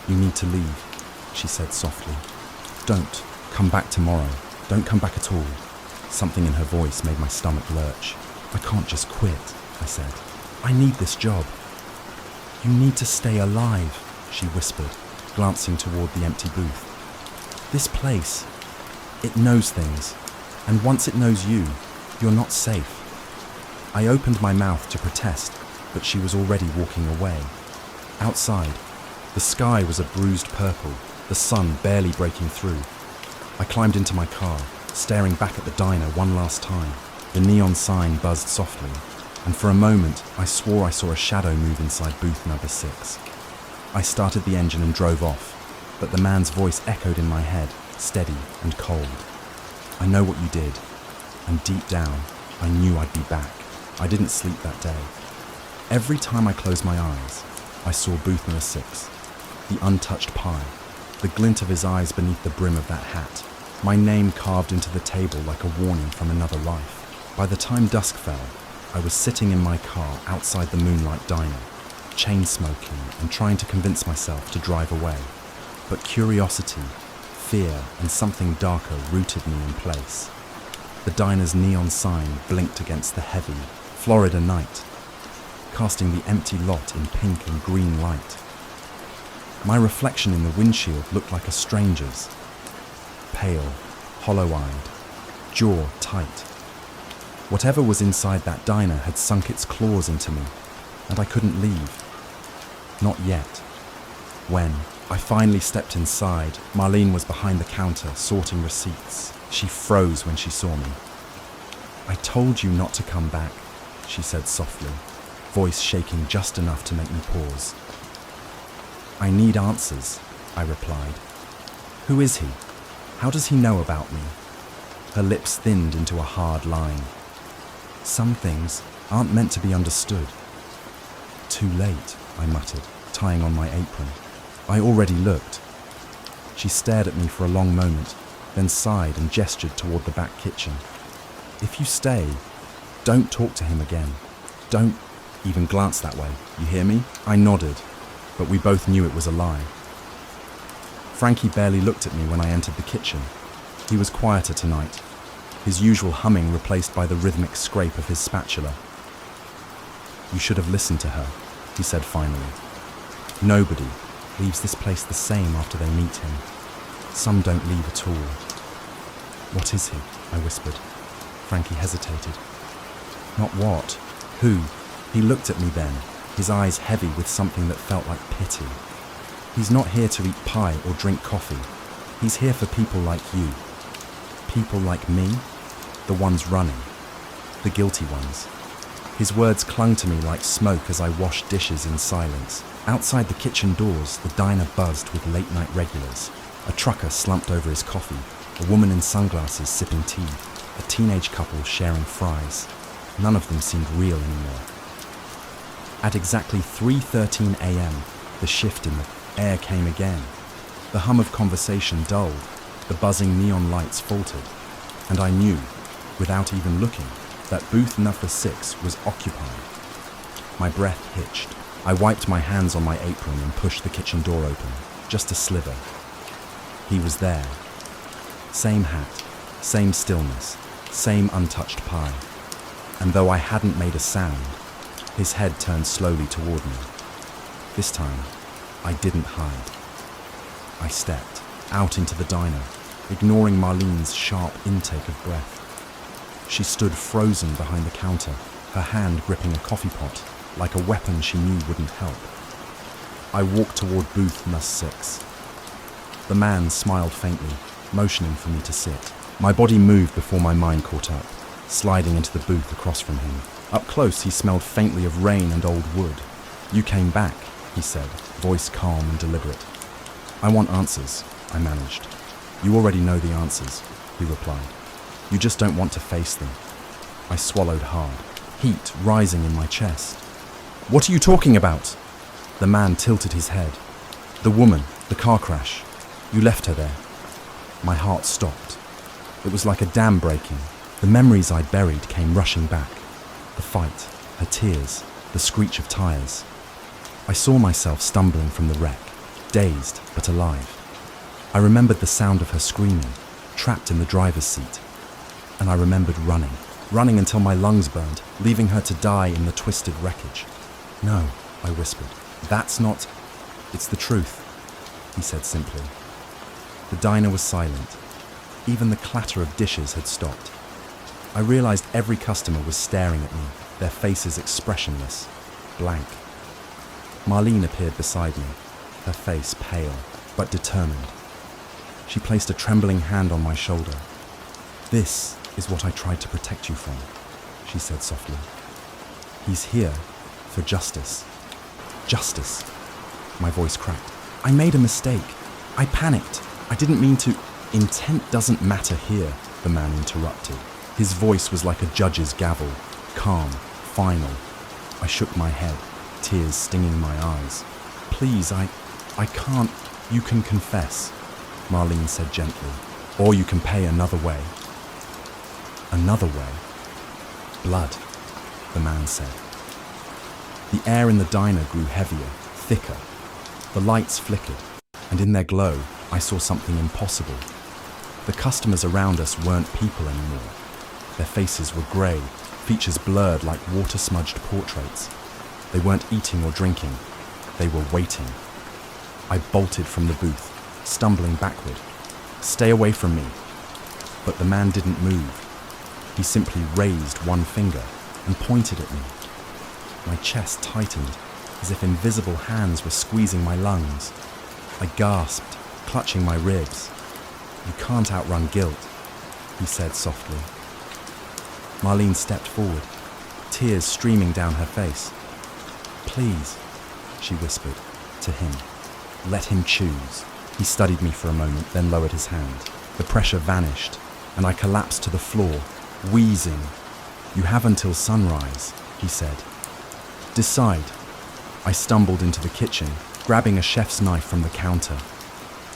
"You need to leave," she said softly. "Don't come back tomorrow. Don't come back at all." Something in her voice made my stomach lurch. "I can't just quit," I said. "I need this job." "You need to stay alive," she whispered, glancing toward the empty booth. "This place, it knows things, and once it knows you, you're not safe." I opened my mouth to protest, but she was already walking away. Outside, the sky was a bruised purple, the sun barely breaking through. I climbed into my car, staring back at the diner one last time. The neon sign buzzed softly, and for a moment I swore I saw a shadow move inside booth number 6. I started the engine and drove off, but the man's voice echoed in my head, steady and cold. "I know what you did," and deep down, I knew I'd be back. I didn't sleep that day. Every time I closed my eyes, I saw booth number 6, the untouched pie, the glint of his eyes beneath the brim of that hat, my name carved into the table like a warning from another life. By the time dusk fell, I was sitting in my car outside the Moonlight Diner, chain smoking and trying to convince myself to drive away. But curiosity, fear, and something darker rooted me in place. The diner's neon sign blinked against the heavy, Florida night, casting the empty lot in pink and green light. My reflection in the windshield looked like a stranger's, pale, hollow-eyed, jaw tight. Whatever was inside that diner had sunk its claws into me, and I couldn't leave. Not yet. When I finally stepped inside, Marlene was behind the counter sorting receipts. She froze when she saw me. "I told you not to come back," she said softly, voice shaking just enough to make me pause. "I need answers," I replied. "Who is he? How does he know about me?" Her lips thinned into a hard line. "Some things aren't meant to be understood." "Too late," I muttered, tying on my apron. "I already looked." She stared at me for a long moment, then sighed and gestured toward the back kitchen. "If you stay, don't talk to him again. Don't even glance that way, you hear me?" I nodded, but we both knew it was a lie. Frankie barely looked at me when I entered the kitchen. He was quieter tonight, his usual humming replaced by the rhythmic scrape of his spatula. "You should have listened to her," he said finally. "Nobody leaves this place the same after they meet him." Some don't leave at all. What is he? I whispered. Frankie hesitated. Not what? Who? He looked at me then, his eyes heavy with something that felt like pity. He's not here to eat pie or drink coffee. He's here for people like you. People like me? The ones running. The guilty ones. His words clung to me like smoke as I washed dishes in silence. Outside the kitchen doors, the diner buzzed with late-night regulars. A trucker slumped over his coffee, a woman in sunglasses sipping tea, a teenage couple sharing fries. None of them seemed real anymore. At exactly 3:13 a.m., the shift in the air came again. The hum of conversation dulled, the buzzing neon lights faltered, and I knew, without even looking, that booth number 6 was occupied. My breath hitched. I wiped my hands on my apron and pushed the kitchen door open, just a sliver. He was there. Same hat, same stillness, same untouched pie. And though I hadn't made a sound, his head turned slowly toward me. This time, I didn't hide. I stepped out into the diner, ignoring Marlene's sharp intake of breath. She stood frozen behind the counter, her hand gripping a coffee pot, like a weapon she knew wouldn't help. I walked toward booth number 6. The man smiled faintly, motioning for me to sit. My body moved before my mind caught up, sliding into the booth across from him. Up close, he smelled faintly of rain and old wood. "You came back," he said, voice calm and deliberate. "I want answers," I managed. "You already know the answers," he replied. "You just don't want to face them." I swallowed hard, heat rising in my chest. "What are you talking about?" The man tilted his head. "The woman, the car crash. You left her there." My heart stopped. It was like a dam breaking. The memories I'd buried came rushing back. The fight, her tears, the screech of tires. I saw myself stumbling from the wreck, dazed but alive. I remembered the sound of her screaming, trapped in the driver's seat. And I remembered running until my lungs burned, leaving her to die in the twisted wreckage. "No," I whispered. "That's not..." "It's the truth," he said simply. The diner was silent. Even the clatter of dishes had stopped. I realized every customer was staring at me, their faces expressionless, blank. Marlene appeared beside me, her face pale, but determined. She placed a trembling hand on my shoulder. "This is what I tried to protect you from," she said softly. "He's here for justice." "Justice?" My voice cracked. "I made a mistake. I panicked. I didn't mean to..." "Intent doesn't matter here," the man interrupted. His voice was like a judge's gavel, calm, final. I shook my head, tears stinging my eyes. "Please, I can't..." "You can confess," Marlene said gently, "or you can pay another way." "Another way?" "Blood," the man said. The air in the diner grew heavier, thicker. The lights flickered, and in their glow, I saw something impossible. The customers around us weren't people anymore. Their faces were grey, features blurred like water-smudged portraits. They weren't eating or drinking. They were waiting. I bolted from the booth, stumbling backward. "Stay away from me." But the man didn't move. He simply raised one finger and pointed at me. My chest tightened, as if invisible hands were squeezing my lungs. I gasped, clutching my ribs. "You can't outrun guilt," he said softly. Marlene stepped forward, tears streaming down her face. "Please," she whispered, to him. "Let him choose." He studied me for a moment, then lowered his hand. The pressure vanished, and I collapsed to the floor, wheezing. "You have until sunrise," he said. "Decide." I stumbled into the kitchen, grabbing a chef's knife from the counter.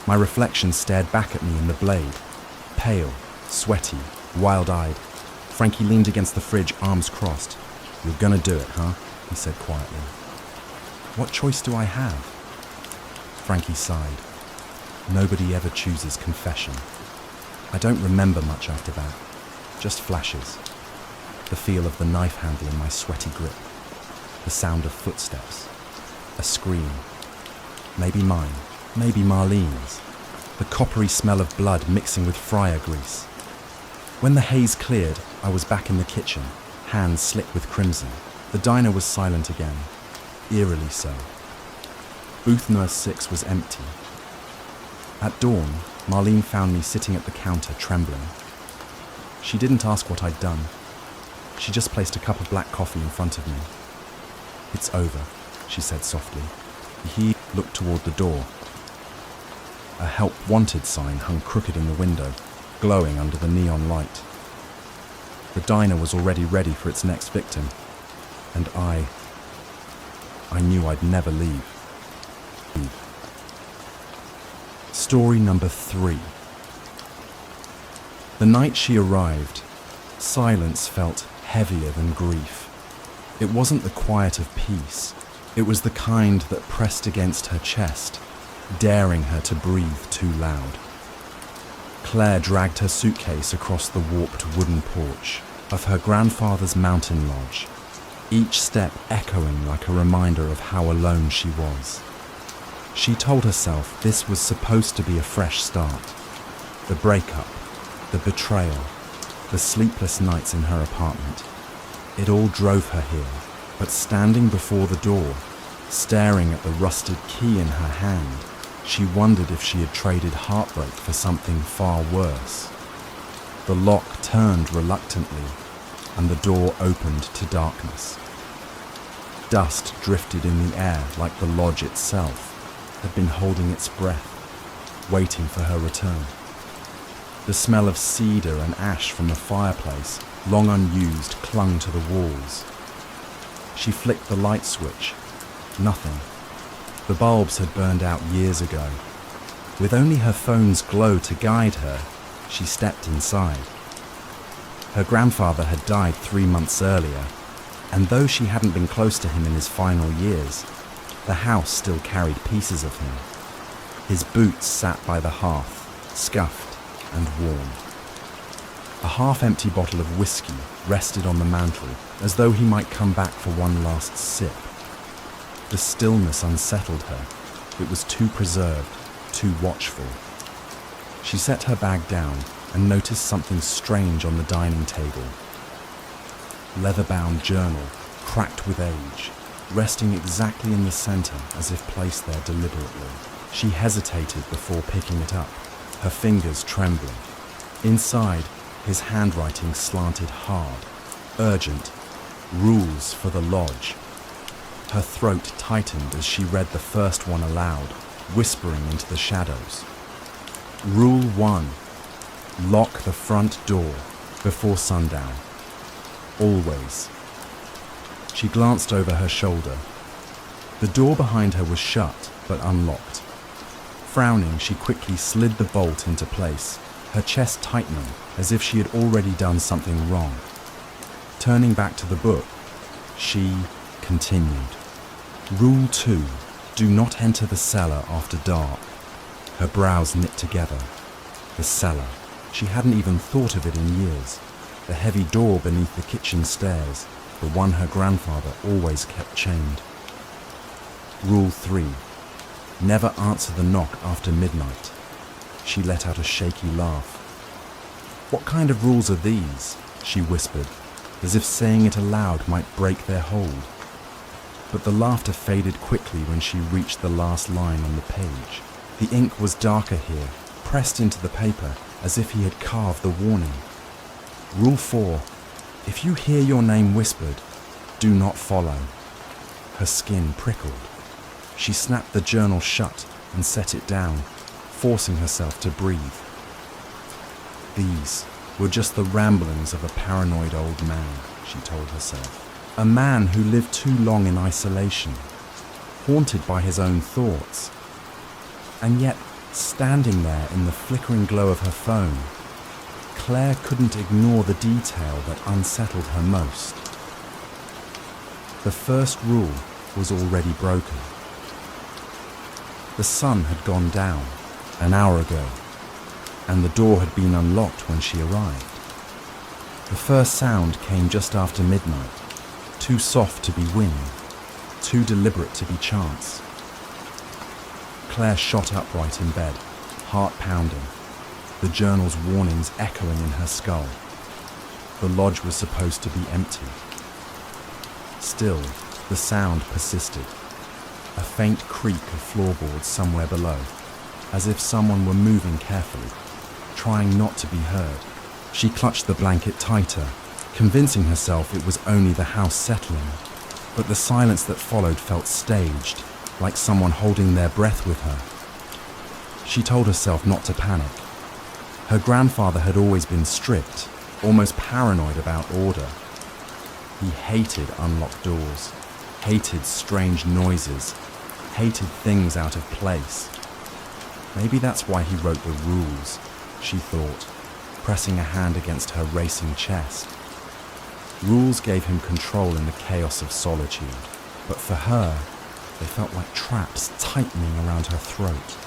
My reflection stared back at me in the blade, pale, sweaty, wild-eyed. Frankie leaned against the fridge, arms crossed. "You're gonna do it, huh?" he said quietly. "What choice do I have?" Frankie sighed. "Nobody ever chooses confession." I don't remember much after that, just flashes. The feel of the knife handle in my sweaty grip, the sound of footsteps, a scream. Maybe mine, maybe Marlene's. the coppery smell of blood mixing with fryer grease. When the haze cleared, I was back in the kitchen, hands slick with crimson. The diner was silent again, eerily so. Booth nurse 6 was empty. At dawn, Marlene found me sitting at the counter, trembling. She didn't ask what I'd done. She just placed a cup of black coffee in front of me. "It's over," she said softly. He looked toward the door. A help wanted sign hung crooked in the window, glowing under the neon light. The diner was already ready for its next victim, and I knew I'd never leave. Story number 3. The night she arrived, silence felt heavier than grief. It wasn't the quiet of peace. It was the kind that pressed against her chest, daring her to breathe too loud. Claire dragged her suitcase across the warped wooden porch of her grandfather's mountain lodge, each step echoing like a reminder of how alone she was. She told herself this was supposed to be a fresh start. The breakup, the betrayal, the sleepless nights in her apartment. It all drove her here, but standing before the door, staring at the rusted key in her hand, she wondered if she had traded heartbreak for something far worse. The lock turned reluctantly, and the door opened to darkness. Dust drifted in the air like the lodge itself had been holding its breath, waiting for her return. The smell of cedar and ash from the fireplace, long unused, clung to the walls. She flicked the light switch. Nothing. The bulbs had burned out years ago. With only her phone's glow to guide her, she stepped inside. Her grandfather had died 3 months earlier, and though she hadn't been close to him in his final years, the house still carried pieces of him. His boots sat by the hearth, scuffed and worn. A half-empty bottle of whiskey rested on the mantel, as though he might come back for one last sip. The stillness unsettled her. It was too preserved, too watchful. She set her bag down and noticed something strange on the dining table. Leather-bound journal, cracked with age, resting exactly in the center as if placed there deliberately. She hesitated before picking it up, her fingers trembling. Inside, his handwriting slanted hard, urgent, rules for the lodge. Her throat tightened as she read the first one aloud, whispering into the shadows. Rule 1. Lock the front door before sundown. Always. She glanced over her shoulder. The door behind her was shut, but unlocked. Frowning, she quickly slid the bolt into place, her chest tightening as if she had already done something wrong. Turning back to the book, she continued. Rule 2. Do not enter the cellar after dark. Her brows knit together. The cellar. She hadn't even thought of it in years. The heavy door beneath the kitchen stairs, the one her grandfather always kept chained. Rule 3. Never answer the knock after midnight. She let out a shaky laugh. What kind of rules are these? She whispered, as if saying it aloud might break their hold. But the laughter faded quickly when she reached the last line on the page. The ink was darker here, pressed into the paper as if he had carved the warning. Rule 4. If you hear your name whispered, do not follow. Her skin prickled. She snapped the journal shut and set it down, forcing herself to breathe. These were just the ramblings of a paranoid old man, she told herself. A man who lived too long in isolation, haunted by his own thoughts. And yet, standing there in the flickering glow of her phone, Claire couldn't ignore the detail that unsettled her most. The first rule was already broken. The sun had gone down an hour ago, and the door had been unlocked when she arrived. The first sound came just after midnight, too soft to be wind, too deliberate to be chance. Claire shot upright in bed, heart pounding, the journal's warnings echoing in her skull. The lodge was supposed to be empty. Still, the sound persisted. A faint creak of floorboards somewhere below, as if someone were moving carefully, trying not to be heard. She clutched the blanket tighter, convincing herself it was only the house settling. But the silence that followed felt staged, like someone holding their breath with her. She told herself not to panic. Her grandfather had always been strict, almost paranoid about order. He hated unlocked doors, hated strange noises, hated things out of place. Maybe that's why he wrote the rules, she thought, pressing a hand against her racing chest. Rules gave him control in the chaos of solitude, but for her, they felt like traps tightening around her throat.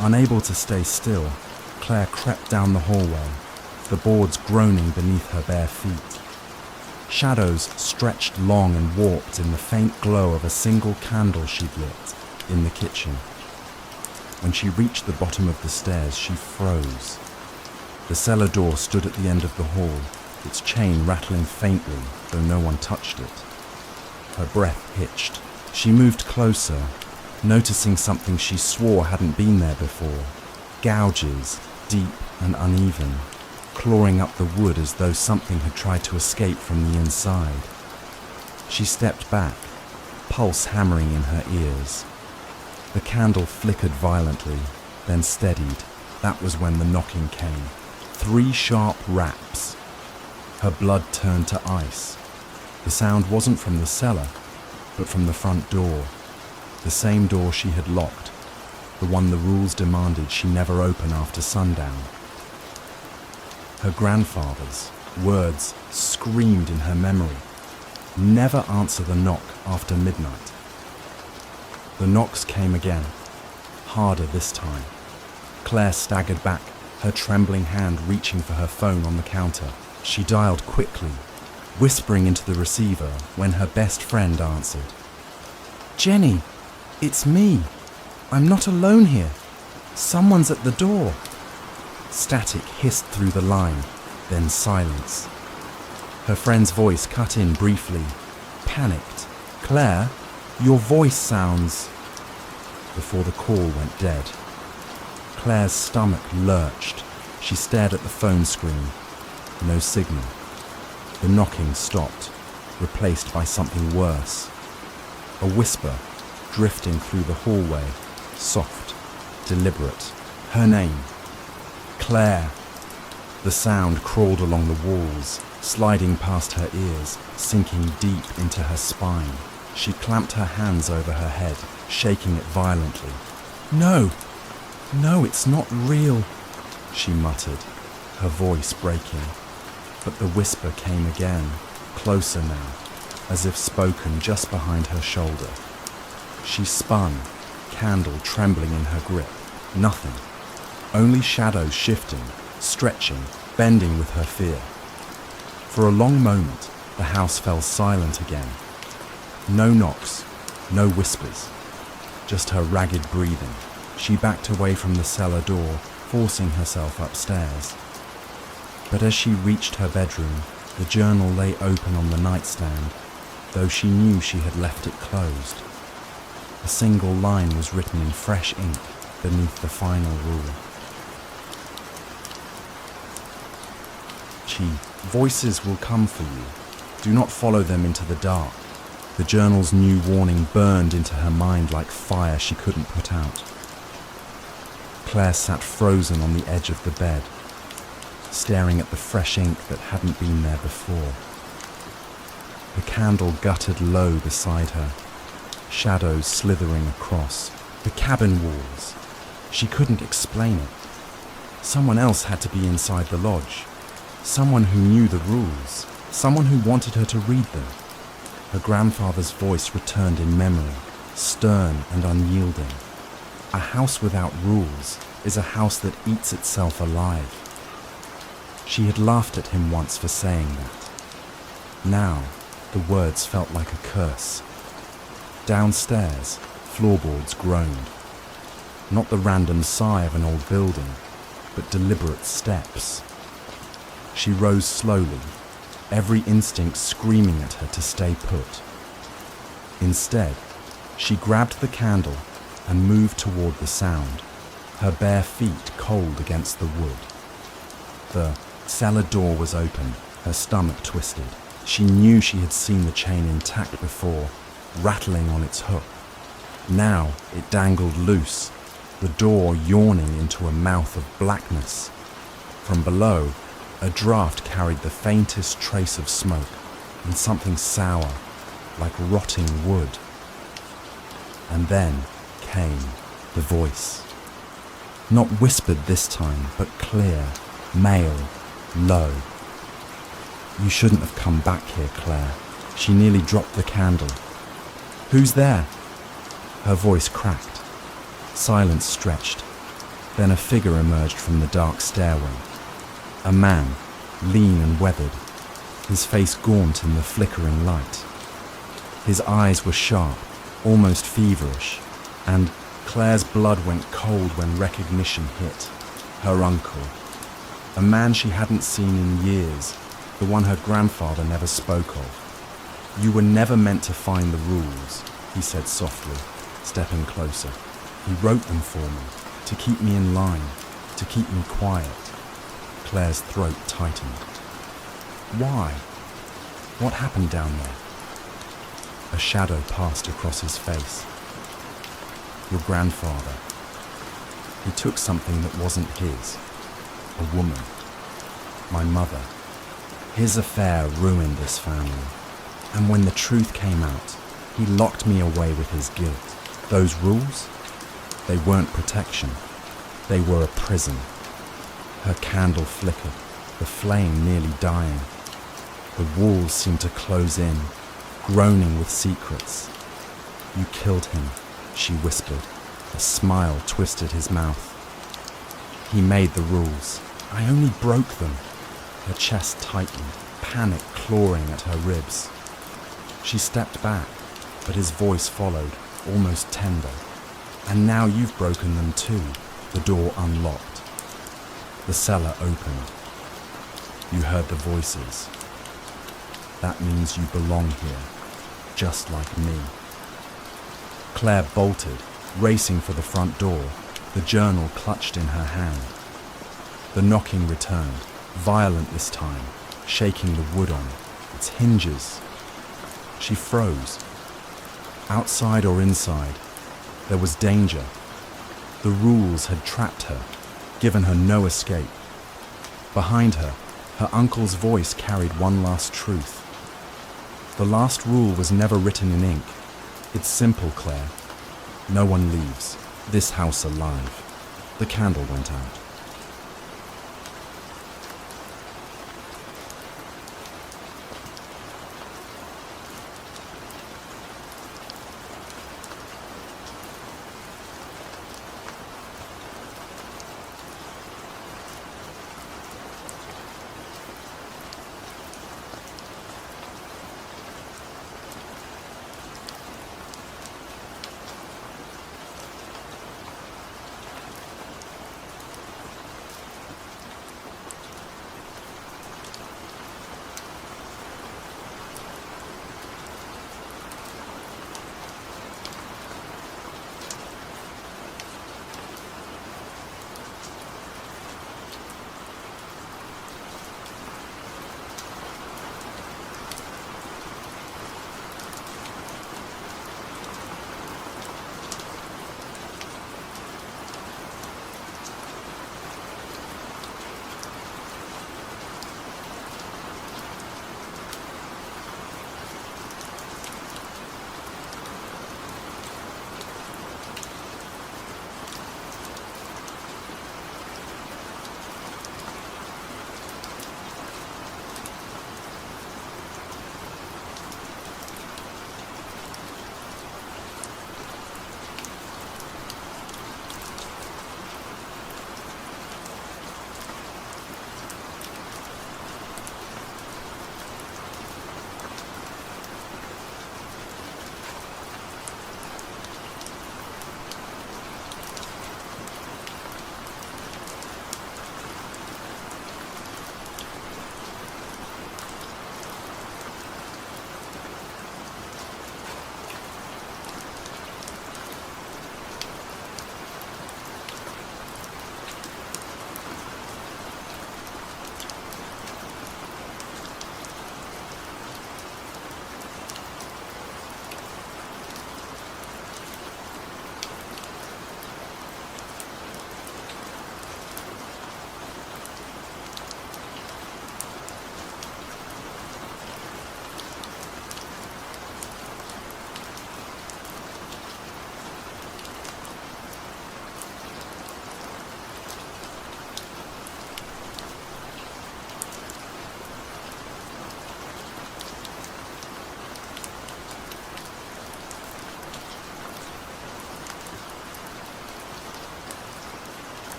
Unable to stay still, Claire crept down the hallway, the boards groaning beneath her bare feet. Shadows stretched long and warped in the faint glow of a single candle she'd lit in the kitchen. When she reached the bottom of the stairs, she froze. The cellar door stood at the end of the hall, its chain rattling faintly, though no one touched it. Her breath hitched. She moved closer, noticing something she swore hadn't been there before. Gouges, deep and uneven, clawing up the wood as though something had tried to escape from the inside. She stepped back, pulse hammering in her ears. The candle flickered violently, then steadied. That was when the knocking came. 3 sharp raps. Her blood turned to ice. The sound wasn't from the cellar, but from the front door. The same door she had locked, the one the rules demanded she never open after sundown. Her grandfather's words screamed in her memory. Never answer the knock after midnight. The knocks came again, harder this time. Claire staggered back, her trembling hand reaching for her phone on the counter. She dialed quickly, whispering into the receiver when her best friend answered. "Jenny, it's me. I'm not alone here. Someone's at the door." Static hissed through the line, then silence. Her friend's voice cut in briefly, panicked. "Claire, your voice sounds..." Before the call went dead. Claire's stomach lurched. She stared at the phone screen. No signal. The knocking stopped, replaced by something worse. A whisper, drifting through the hallway, soft, deliberate. Her name. Claire. The sound crawled along the walls, sliding past her ears, sinking deep into her spine. She clamped her hands over her head, shaking it violently. No, it's not real," she muttered, her voice breaking. But the whisper came again, closer now, as if spoken just behind her shoulder. She spun, candle trembling in her grip. Nothing. Only shadows shifting, stretching, bending with her fear. For a long moment, the house fell silent again. No knocks, no whispers, just her ragged breathing. She backed away from the cellar door, forcing herself upstairs. But as she reached her bedroom, the journal lay open on the nightstand, though she knew she had left it closed. A single line was written in fresh ink beneath the final rule. Voices will come for you. Do not follow them into the dark. The journal's new warning burned into her mind like fire she couldn't put out. Claire sat frozen on the edge of the bed, staring at the fresh ink that hadn't been there before. The candle guttered low beside her, shadows slithering across. The cabin walls. She couldn't explain it. Someone else had to be inside the lodge. Someone who knew the rules. Someone who wanted her to read them. Her grandfather's voice returned in memory, stern and unyielding. A house without rules is a house that eats itself alive. She had laughed at him once for saying that. Now, the words felt like a curse. Downstairs, floorboards groaned. not the random sigh of an old building, but deliberate steps. She rose slowly, every instinct screaming at her to stay put. Instead, she grabbed the candle and moved toward the sound, her bare feet cold against the wood. The cellar door was open, her stomach twisted. She knew she had seen the chain intact before, rattling on its hook. Now it dangled loose, the door yawning into a mouth of blackness. From below, a draft carried the faintest trace of smoke and something sour, like rotting wood. And then came the voice. Not whispered this time, but clear, male, low. "You shouldn't have come back here, Claire." She nearly dropped the candle. "Who's there?" Her voice cracked. Silence stretched. Then a figure emerged from the dark stairway. A man, lean and weathered, his face gaunt in the flickering light. His eyes were sharp, almost feverish, and Claire's blood went cold when recognition hit. Her uncle. A man she hadn't seen in years, the one her grandfather never spoke of. "You were never meant to find the rules," he said softly, stepping closer. "He wrote them for me, to keep me in line, to keep me quiet." Claire's throat tightened. "Why? What happened down there?" A shadow passed across his face. "Your grandfather. He took something that wasn't his. A woman. My mother. His affair ruined this family. And when the truth came out, he locked me away with his guilt. Those rules? They weren't protection. They were a prison." Her candle flickered, the flame nearly dying. The walls seemed to close in, groaning with secrets. "You killed him," she whispered. A smile twisted his mouth. "He made the rules. I only broke them." Her chest tightened, panic clawing at her ribs. She stepped back, but his voice followed, almost tender. "And now you've broken them too." The door unlocked. The cellar opened. You heard the voices. "That means you belong here, just like me." Claire bolted, racing for the front door, the journal clutched in her hand. The knocking returned, violent this time, shaking the wood on its hinges. She froze. Outside or inside, there was danger. The rules had trapped her, given her no escape. Behind her, her uncle's voice carried one last truth. The last rule was never written in ink. It's simple, Claire. No one leaves this house alive. The candle went out.